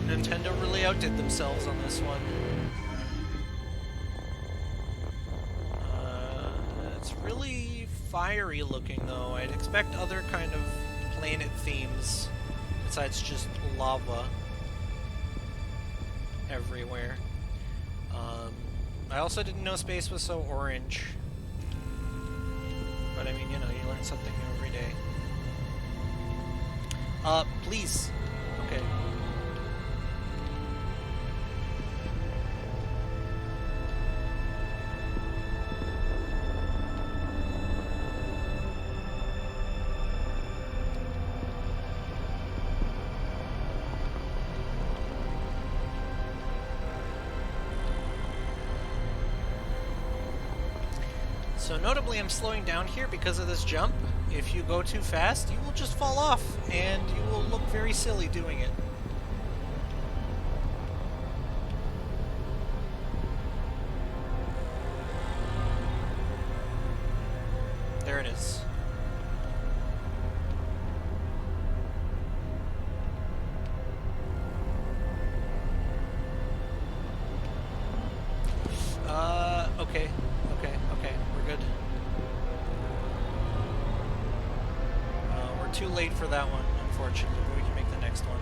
Nintendo really outdid themselves on this one. It's really fiery looking though. I'd expect other kind of planet themes besides just lava everywhere. I also didn't know space was so orange. But I mean, you know, you learn something new every day. Please. Okay. So notably, I'm slowing down here because of this jump. If you go too fast, you will just fall off, and you will look very silly doing it. There it is. late for that one, unfortunately, but we can make the next one.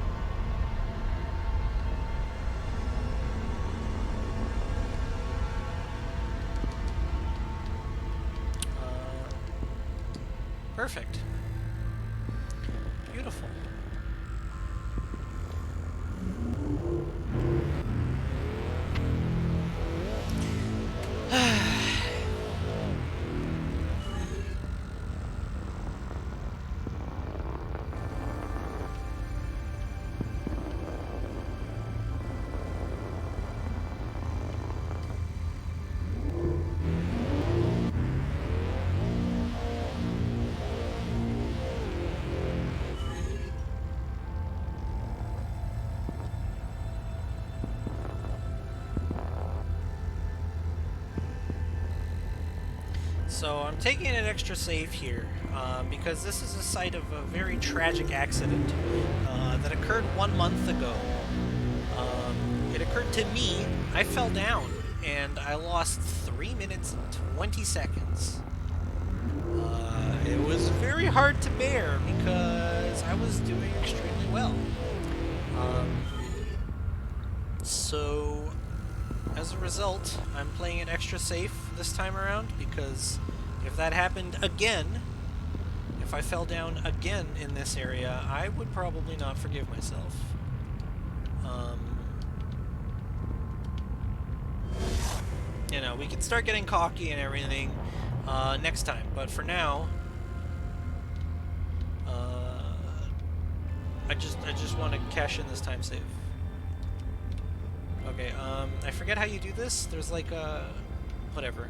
Perfect. Beautiful. So I'm taking it extra safe here because this is a site of a very tragic accident that occurred 1 month ago. It occurred to me. I fell down and I lost 3 minutes and 20 seconds. It was very hard to bear because I was doing extremely well. So as a result, I'm playing it extra safe this time around because if that happened again, if I fell down again in this area, I would probably not forgive myself. You know, we can start getting cocky and everything next time, but for now, I just want to cash in this time save. Okay, I forget how you do this. There's like a... whatever.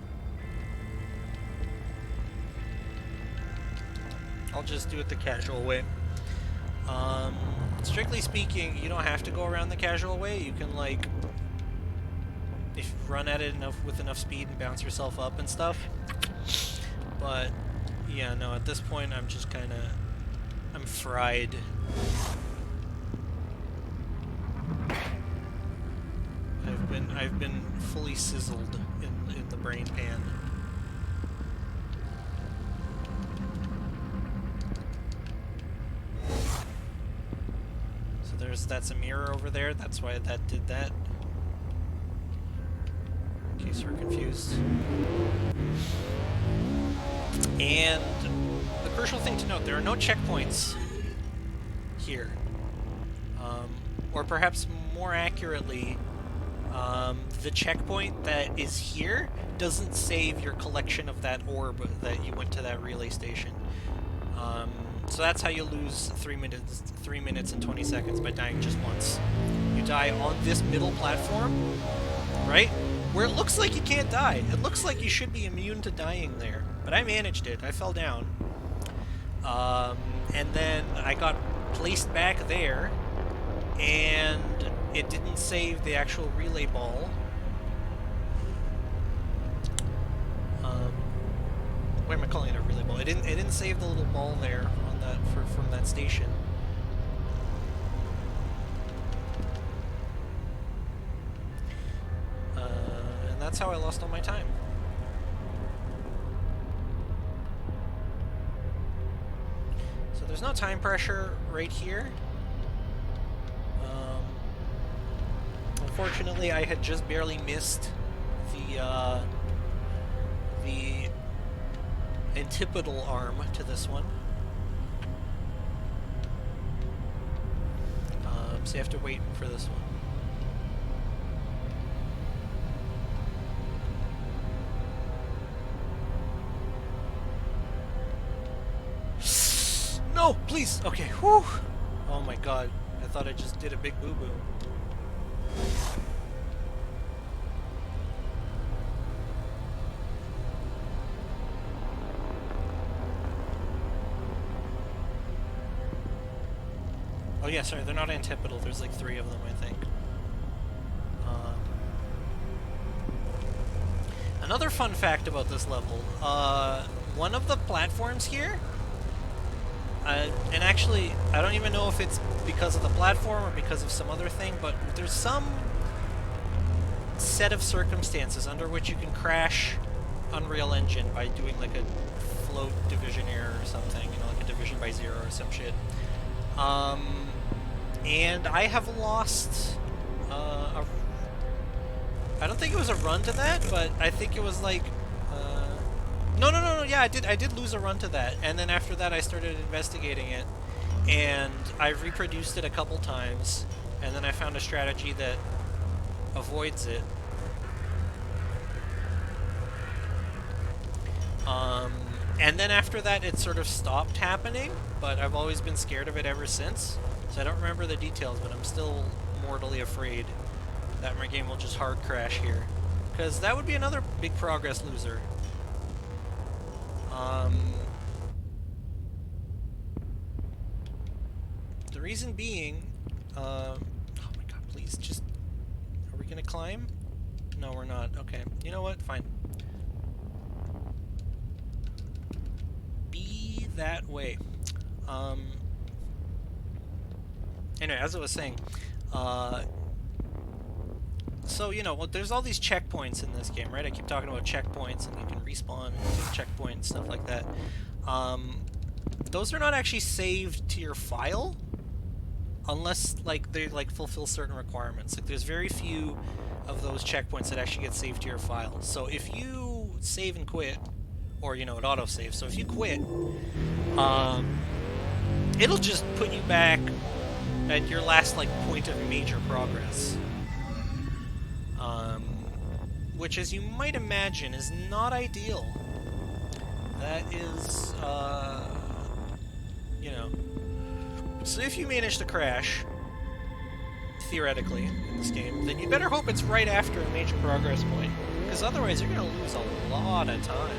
I'll just do it the casual way. Strictly speaking, you don't have to go around the casual way. You can, like, if you run at it with enough speed and bounce yourself up and stuff. But, yeah, no, at this point, I'm just kind of... I'm fried. I've been fully sizzled in the brain pan. So that's a mirror over there. That's why that did that. In case you're confused. And the crucial thing to note: there are no checkpoints here, or perhaps more accurately. The checkpoint that is here doesn't save your collection of that orb that you went to that relay station. So that's how you lose 3 minutes and 20 seconds by dying just once. You die on this middle platform, right? Where it looks like you can't die. It looks like you should be immune to dying there. But I managed it. I fell down. And then I got placed back there, and it didn't save the actual relay ball. Why am I calling it a relay ball? It didn't save the little ball there on that from that station. And that's how I lost all my time. So there's no time pressure right here. Unfortunately, I had just barely missed the antipodal arm to this one. So you have to wait for this one. No, please. Okay. Whew. Oh my god. I thought I just did a big boo-boo. Oh yeah, sorry, they're not antipodal. There's like 3 of them, I think. Another fun fact about this level, one of the platforms here, and actually, I don't even know if it's because of the platform or because of some other thing, but there's some set of circumstances under which you can crash Unreal Engine by doing like a float division error or something, you know, like a division by 0 or some shit. And I have lost I don't think it was a run to that, but I think it was like no, yeah, I did lose a run to that, and then after that I started investigating it, and I reproduced it a couple times, and then I found a strategy that avoids it. And then after that it sort of stopped happening, but I've always been scared of it ever since, so I don't remember the details, but I'm still mortally afraid that my game will just hard crash here, because that would be another big progress loser. The reason being, oh my god, please, just, are we gonna climb? No, we're not. Okay, you know what? Fine. Be that way. Anyway, as I was saying, so, you know, well, there's all these checkpoints in this game, right? I keep talking about checkpoints, and you can respawn and take checkpoints, stuff like that. Those are not actually saved to your file, unless, like, they, like, fulfill certain requirements. Like, there's very few of those checkpoints that actually get saved to your file. So if you save and quit, or, you know, it autosaves, so if you quit, it'll just put you back at your last, like, point of major progress. Which, as you might imagine, is not ideal. That is, you know. So if you manage to crash, theoretically, in this game, then you better hope it's right after a major progress point, because otherwise you're going to lose a lot of time.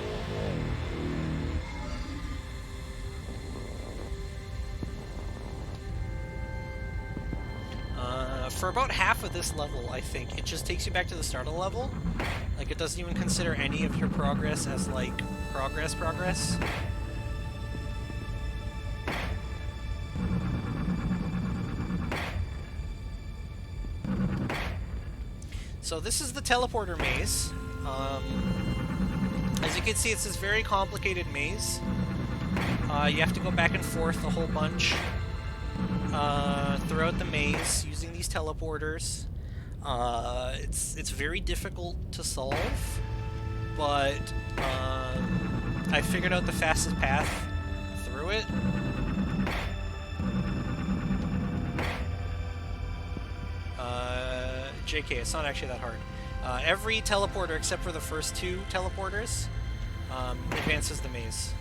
For about half of this level, I think, it just takes you back to the start of the level. Like, it doesn't even consider any of your progress as, like, progress. So this is the teleporter maze. As you can see, it's this very complicated maze. You have to go back and forth a whole bunch throughout the maze using these teleporters. It's very difficult to solve, but I figured out the fastest path through it. JK, it's not actually that hard. Every teleporter except for the first 2 teleporters advances the maze.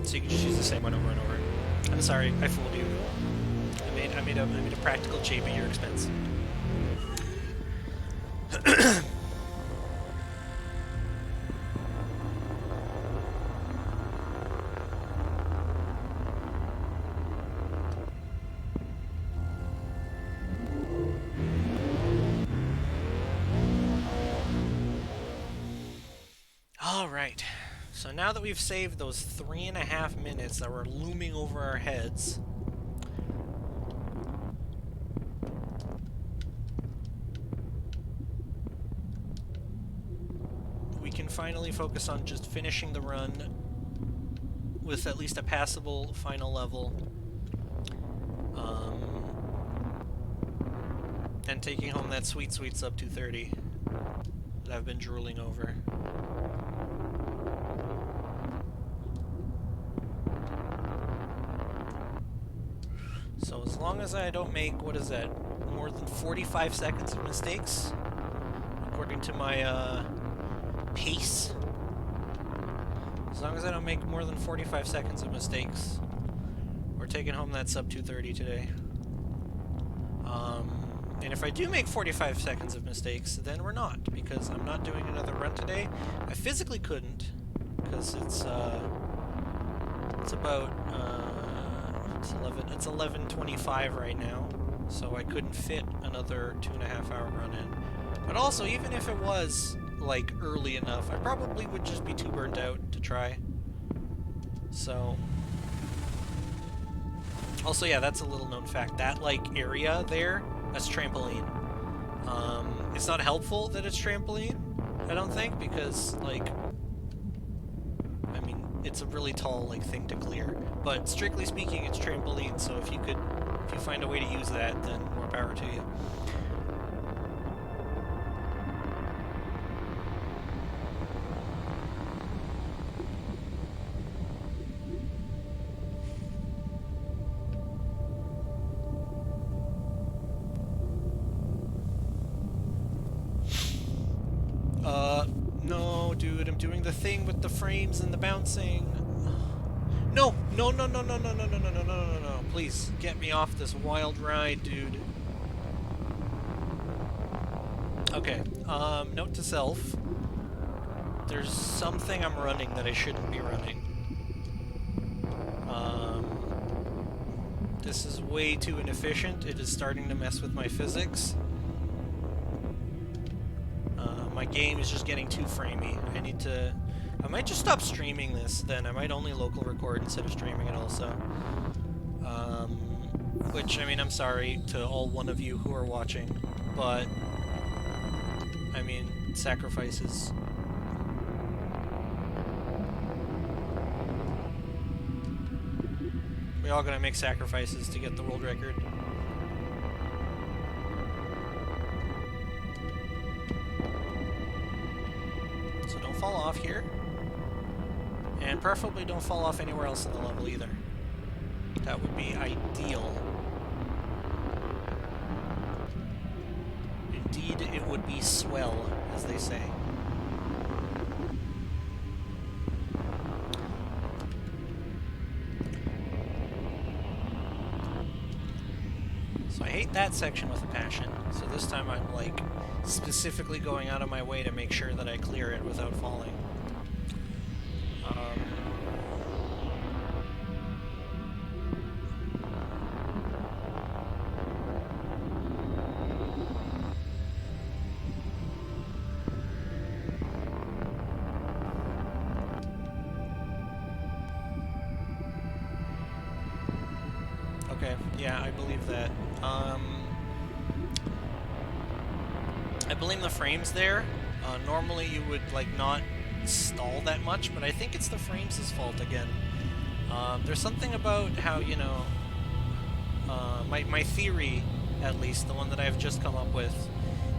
So you can just use the same one over and over. I'm sorry, I fooled you. I made a practical jape at your expense. Alright, so now that we've saved those 3.5 minutes that were looming over our heads, we can finally focus on just finishing the run with at least a passable final level, and taking home that sweet sub 230 that I've been drooling over. So as long as I don't make, what is that, more than 45 seconds of mistakes, according to my pace, as long as I don't make more than 45 seconds of mistakes, we're taking home that sub 230 today. And if I do make 45 seconds of mistakes, then we're not, because I'm not doing another run today. I physically couldn't, because it's about, it's 11:25 right now, so I couldn't fit another 2.5 hour run in. But also, even if it was, like, early enough, I probably would just be too burnt out to try. So, also, yeah, that's a little known fact. That, like, area there, that's Trampoline. It's not helpful that it's Trampoline, I don't think, because, like, I it's a really tall like thing to clear. But strictly speaking, it's trampoline. So if you find a way to use that, then more power to you. No, dude, I'm doing the thing with the frames and the bouncing. No, no, no, no, no, no, no, no, no, no, no, no, no. Please, get me off this wild ride, dude. Okay, note to self. There's something I'm running that I shouldn't be running. This is way too inefficient. It is starting to mess with my physics. My game is just getting too framey. I might just stop streaming this then. I might only local record instead of streaming it also. Which, I mean, I'm sorry to all one of you who are watching, but, I mean, sacrifices. We're all gonna make sacrifices to get the world record. So don't fall off here. And preferably don't fall off anywhere else in the level either. That would be ideal. Indeed, it would be swell, as they say. So I hate that section with a passion. So this time I'm like specifically going out of my way to make sure that I clear it without falling. Okay, yeah, I believe that. I blame the frames there. Normally you would, like, not stall that much, but I think it's the frames' fault again. There's something about how, you know, my theory, at least, the one that I've just come up with,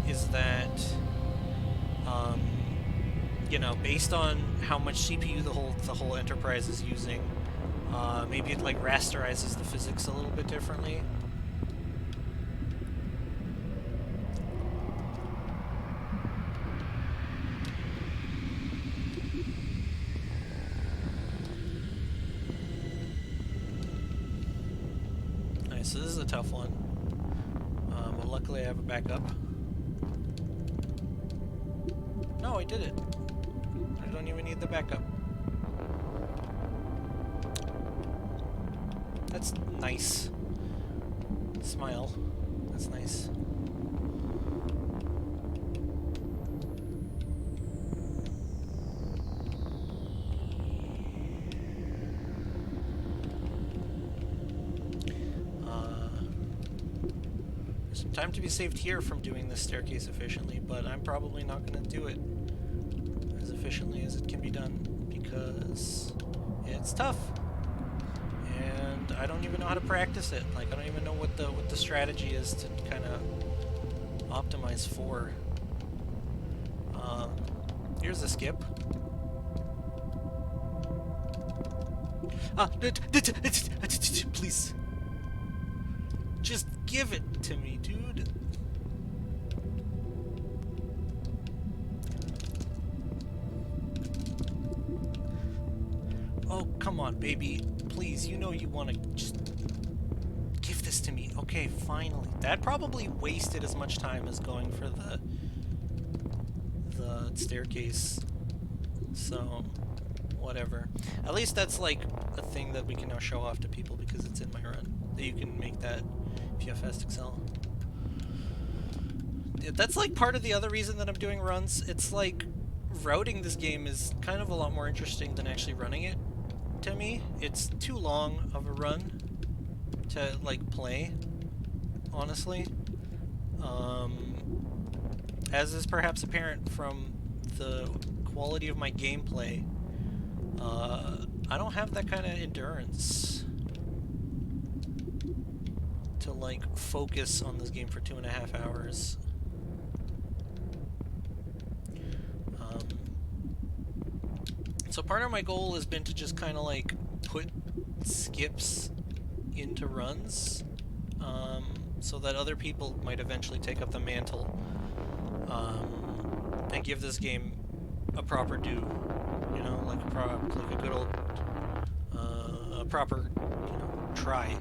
is that, you know, based on how much CPU the whole Enterprise is using, maybe it, like, rasterizes the physics a little bit differently. So this is a tough one, but luckily I have a backup. No, I did it. I don't even need the backup. That's nice. Smile. That's nice. Time to be saved here from doing this staircase efficiently, but I'm probably not going to do it as efficiently as it can be done because it's tough, and I don't even know how to practice it. Like, I don't even know what the strategy is to kind of optimize for. Here's a skip. Please. Just give it to me, dude. Oh, come on, baby. Please, you know you want to just give this to me. Okay, finally. That probably wasted as much time as going for the staircase. So, whatever. At least that's like a thing that we can now show off to people because it's in my run. That you can make that if you have Fast Excel. That's like part of the other reason that I'm doing runs. It's like routing this game is kind of a lot more interesting than actually running it to me. It's too long of a run to like play, honestly. As is perhaps apparent from the quality of my gameplay, I don't have that kind of endurance to, like, focus on this game for 2.5 hours. So part of my goal has been to just kind of, like, put skips into runs, so that other people might eventually take up the mantle, and give this game a proper due, you know, like a good old, a proper, you know, try.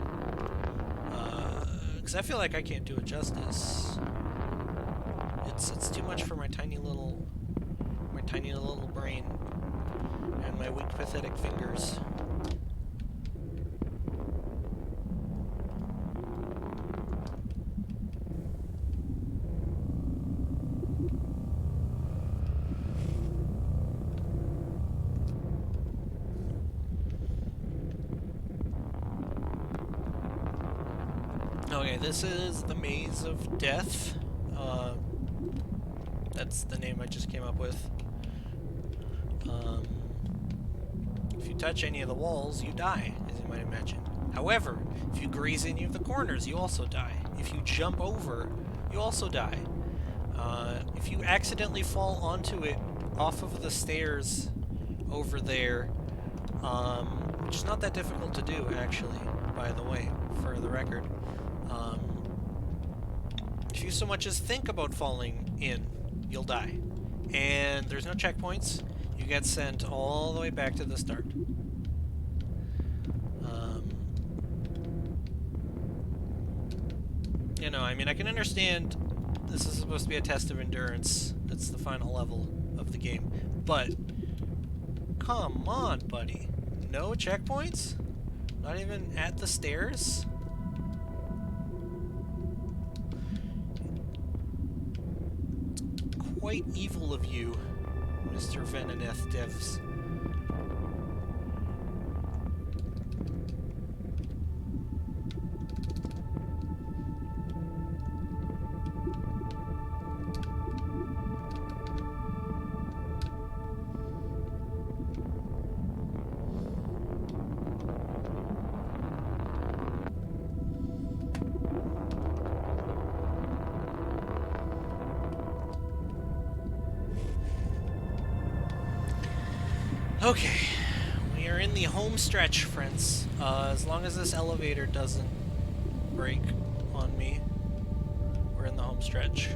Because I feel like I can't do it justice. It's too much for my tiny little brain and my weak, pathetic fingers. Okay, this is the Maze of Death. That's the name I just came up with. If you touch any of the walls, you die, as you might imagine. However, if you graze any of the corners, you also die. If you jump over, you also die. If you accidentally fall onto it off of the stairs over there, which is not that difficult to do, actually, by the way, for the record. If you so much as think about falling in, you'll die. And there's no checkpoints. You get sent all the way back to the start. You know, I mean, I can understand this is supposed to be a test of endurance. It's the final level of the game. But, come on, buddy. No checkpoints? Not even at the stairs? It's quite evil of you, Mr. Venineth devs. Okay, we are in the home stretch, friends. As long as this elevator doesn't break on me, we're in the home stretch.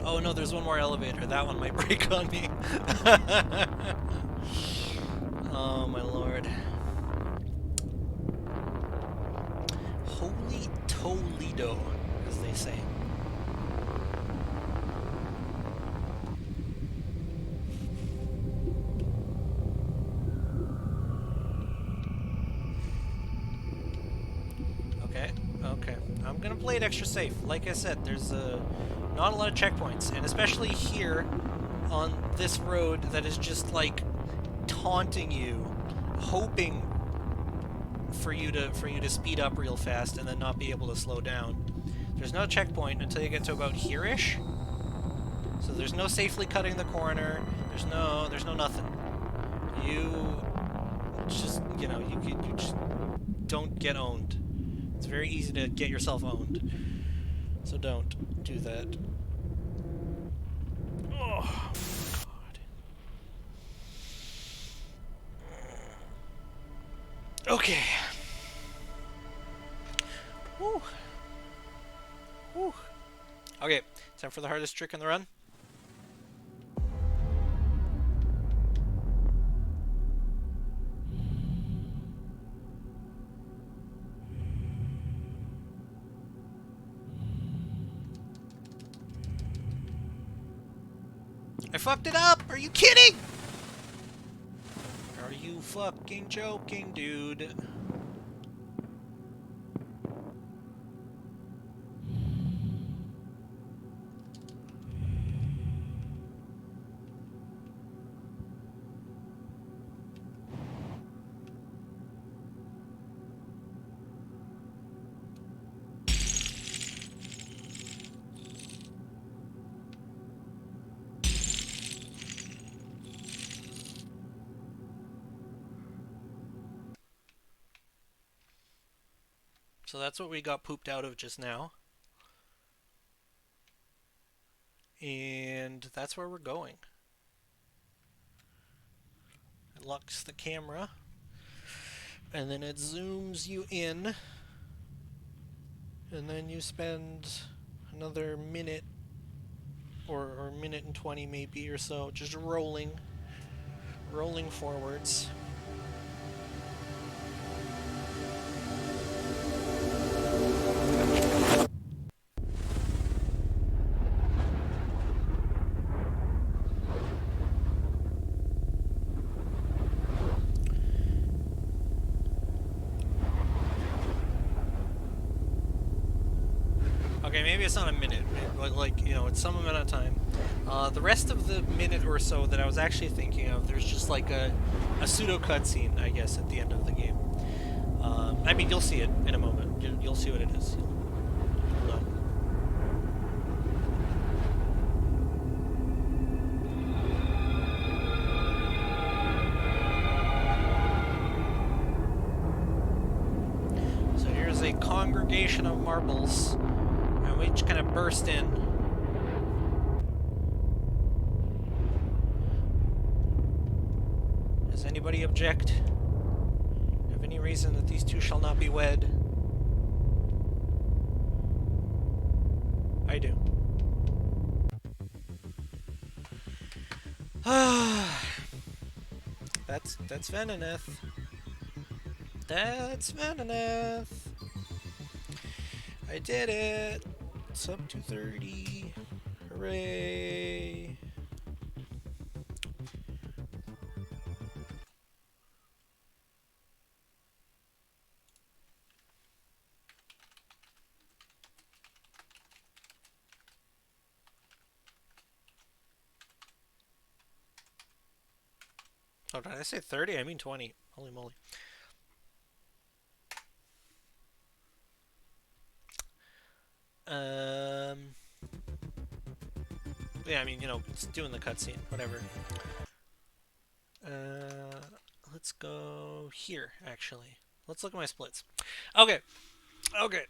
Oh no, there's one more elevator. That one might break on me. Oh my lord. Holy Toledo, as they say. Okay. I'm gonna play it extra safe. Like I said, there's not a lot of checkpoints, and especially here on this road that is just like taunting you, hoping for you to speed up real fast and then not be able to slow down. There's no checkpoint until you get to about here-ish. So there's no safely cutting the corner. There's no nothing. You just, you know, you just don't get owned. It's very easy to get yourself owned. So don't do that. Oh, God. Okay. Woo. Woo. Okay, time for the hardest trick in the run. I fucked it up! Are you kidding? Are you fucking joking, dude? So that's what we got pooped out of just now. And that's where we're going. It locks the camera, and then it zooms you in, and then you spend another minute or minute and 20 maybe or so just rolling forwards. Okay, maybe it's not a minute, but like, you know, it's some amount of time. The rest of the minute or so that I was actually thinking of, there's just like a pseudo cutscene, I guess, at the end of the game. I mean, you'll see it in a moment. You'll see what it is. You'll know. So here's a congregation of marbles, and we just kind of burst in. Does anybody object? Have any reason that these two shall not be wed? I do. That's Venineth. That's Venineth. I did it. Sub 230. Hooray. Oh, did I say 30? I mean 20. Holy moly. Um, yeah, I mean, you know, it's doing the cutscene, whatever. Let's go here, actually. Let's look at my splits. Okay, okay,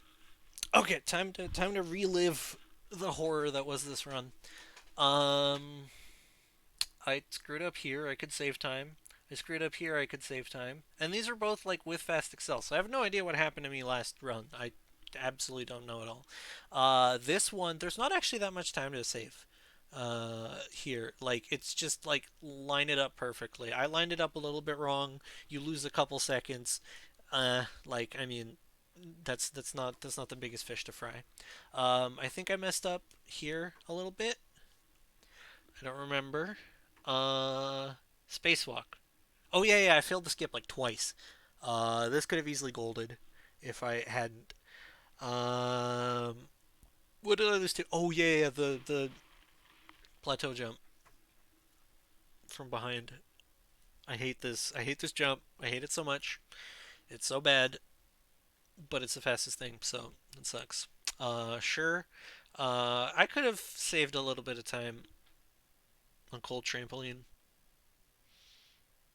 okay. Time to relive the horror that was this run. Um, I screwed up here. I could save time. I screwed up here. I could save time. And these are both like with fast excel. So I have no idea what happened to me last run. I absolutely don't know at all. This one, there's not actually that much time to save. Here, like it's just like line it up perfectly. I lined it up a little bit wrong. You lose a couple seconds. Like I mean, that's not the biggest fish to fry. I think I messed up here a little bit. I don't remember. Spacewalk. Oh yeah, I failed to skip like twice. This could have easily golded if I hadn't. Um, what did I lose to? Oh yeah, the plateau jump from behind. I hate this. I hate this jump. I hate it so much. It's so bad, but it's the fastest thing, so it sucks. Sure. I could have saved a little bit of time on cold trampoline,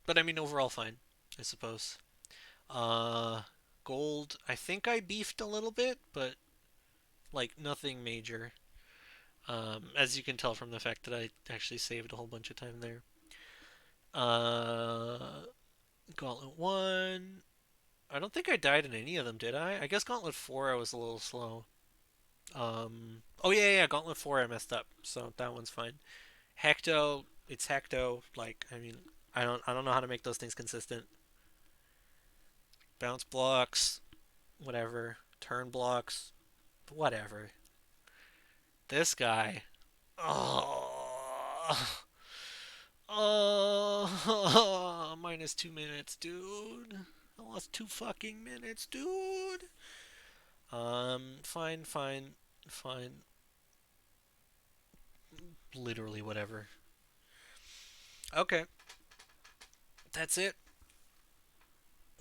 but I mean overall fine, I suppose. Uh, Gold. I think I beefed a little bit, but like nothing major. As you can tell from the fact that I actually saved a whole bunch of time there. Uh, Gauntlet 1. I don't think I died in any of them, did I? I guess Gauntlet 4 I was a little slow. Oh yeah, Gauntlet 4 I messed up, so that one's fine. Hecto, it's Hecto. Like, I mean, I don't know how to make those things consistent. Bounce blocks, whatever. Turn blocks, whatever. This guy. Oh. Oh, minus 2 minutes, dude. I lost 2 fucking minutes, dude. Fine. Literally whatever. Okay, that's it.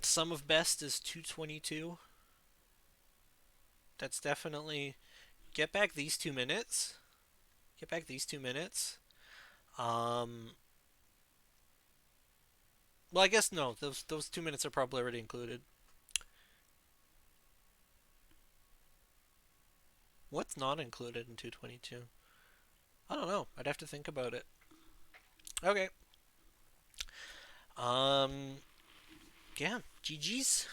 Sum of best is 222. That's definitely get back these 2 minutes. Get back these 2 minutes. Um, well, I guess no. Those 2 minutes are probably already included. What's not included in 222? I don't know. I'd have to think about it. Okay. Um. Yeah. GG's.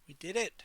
We did it.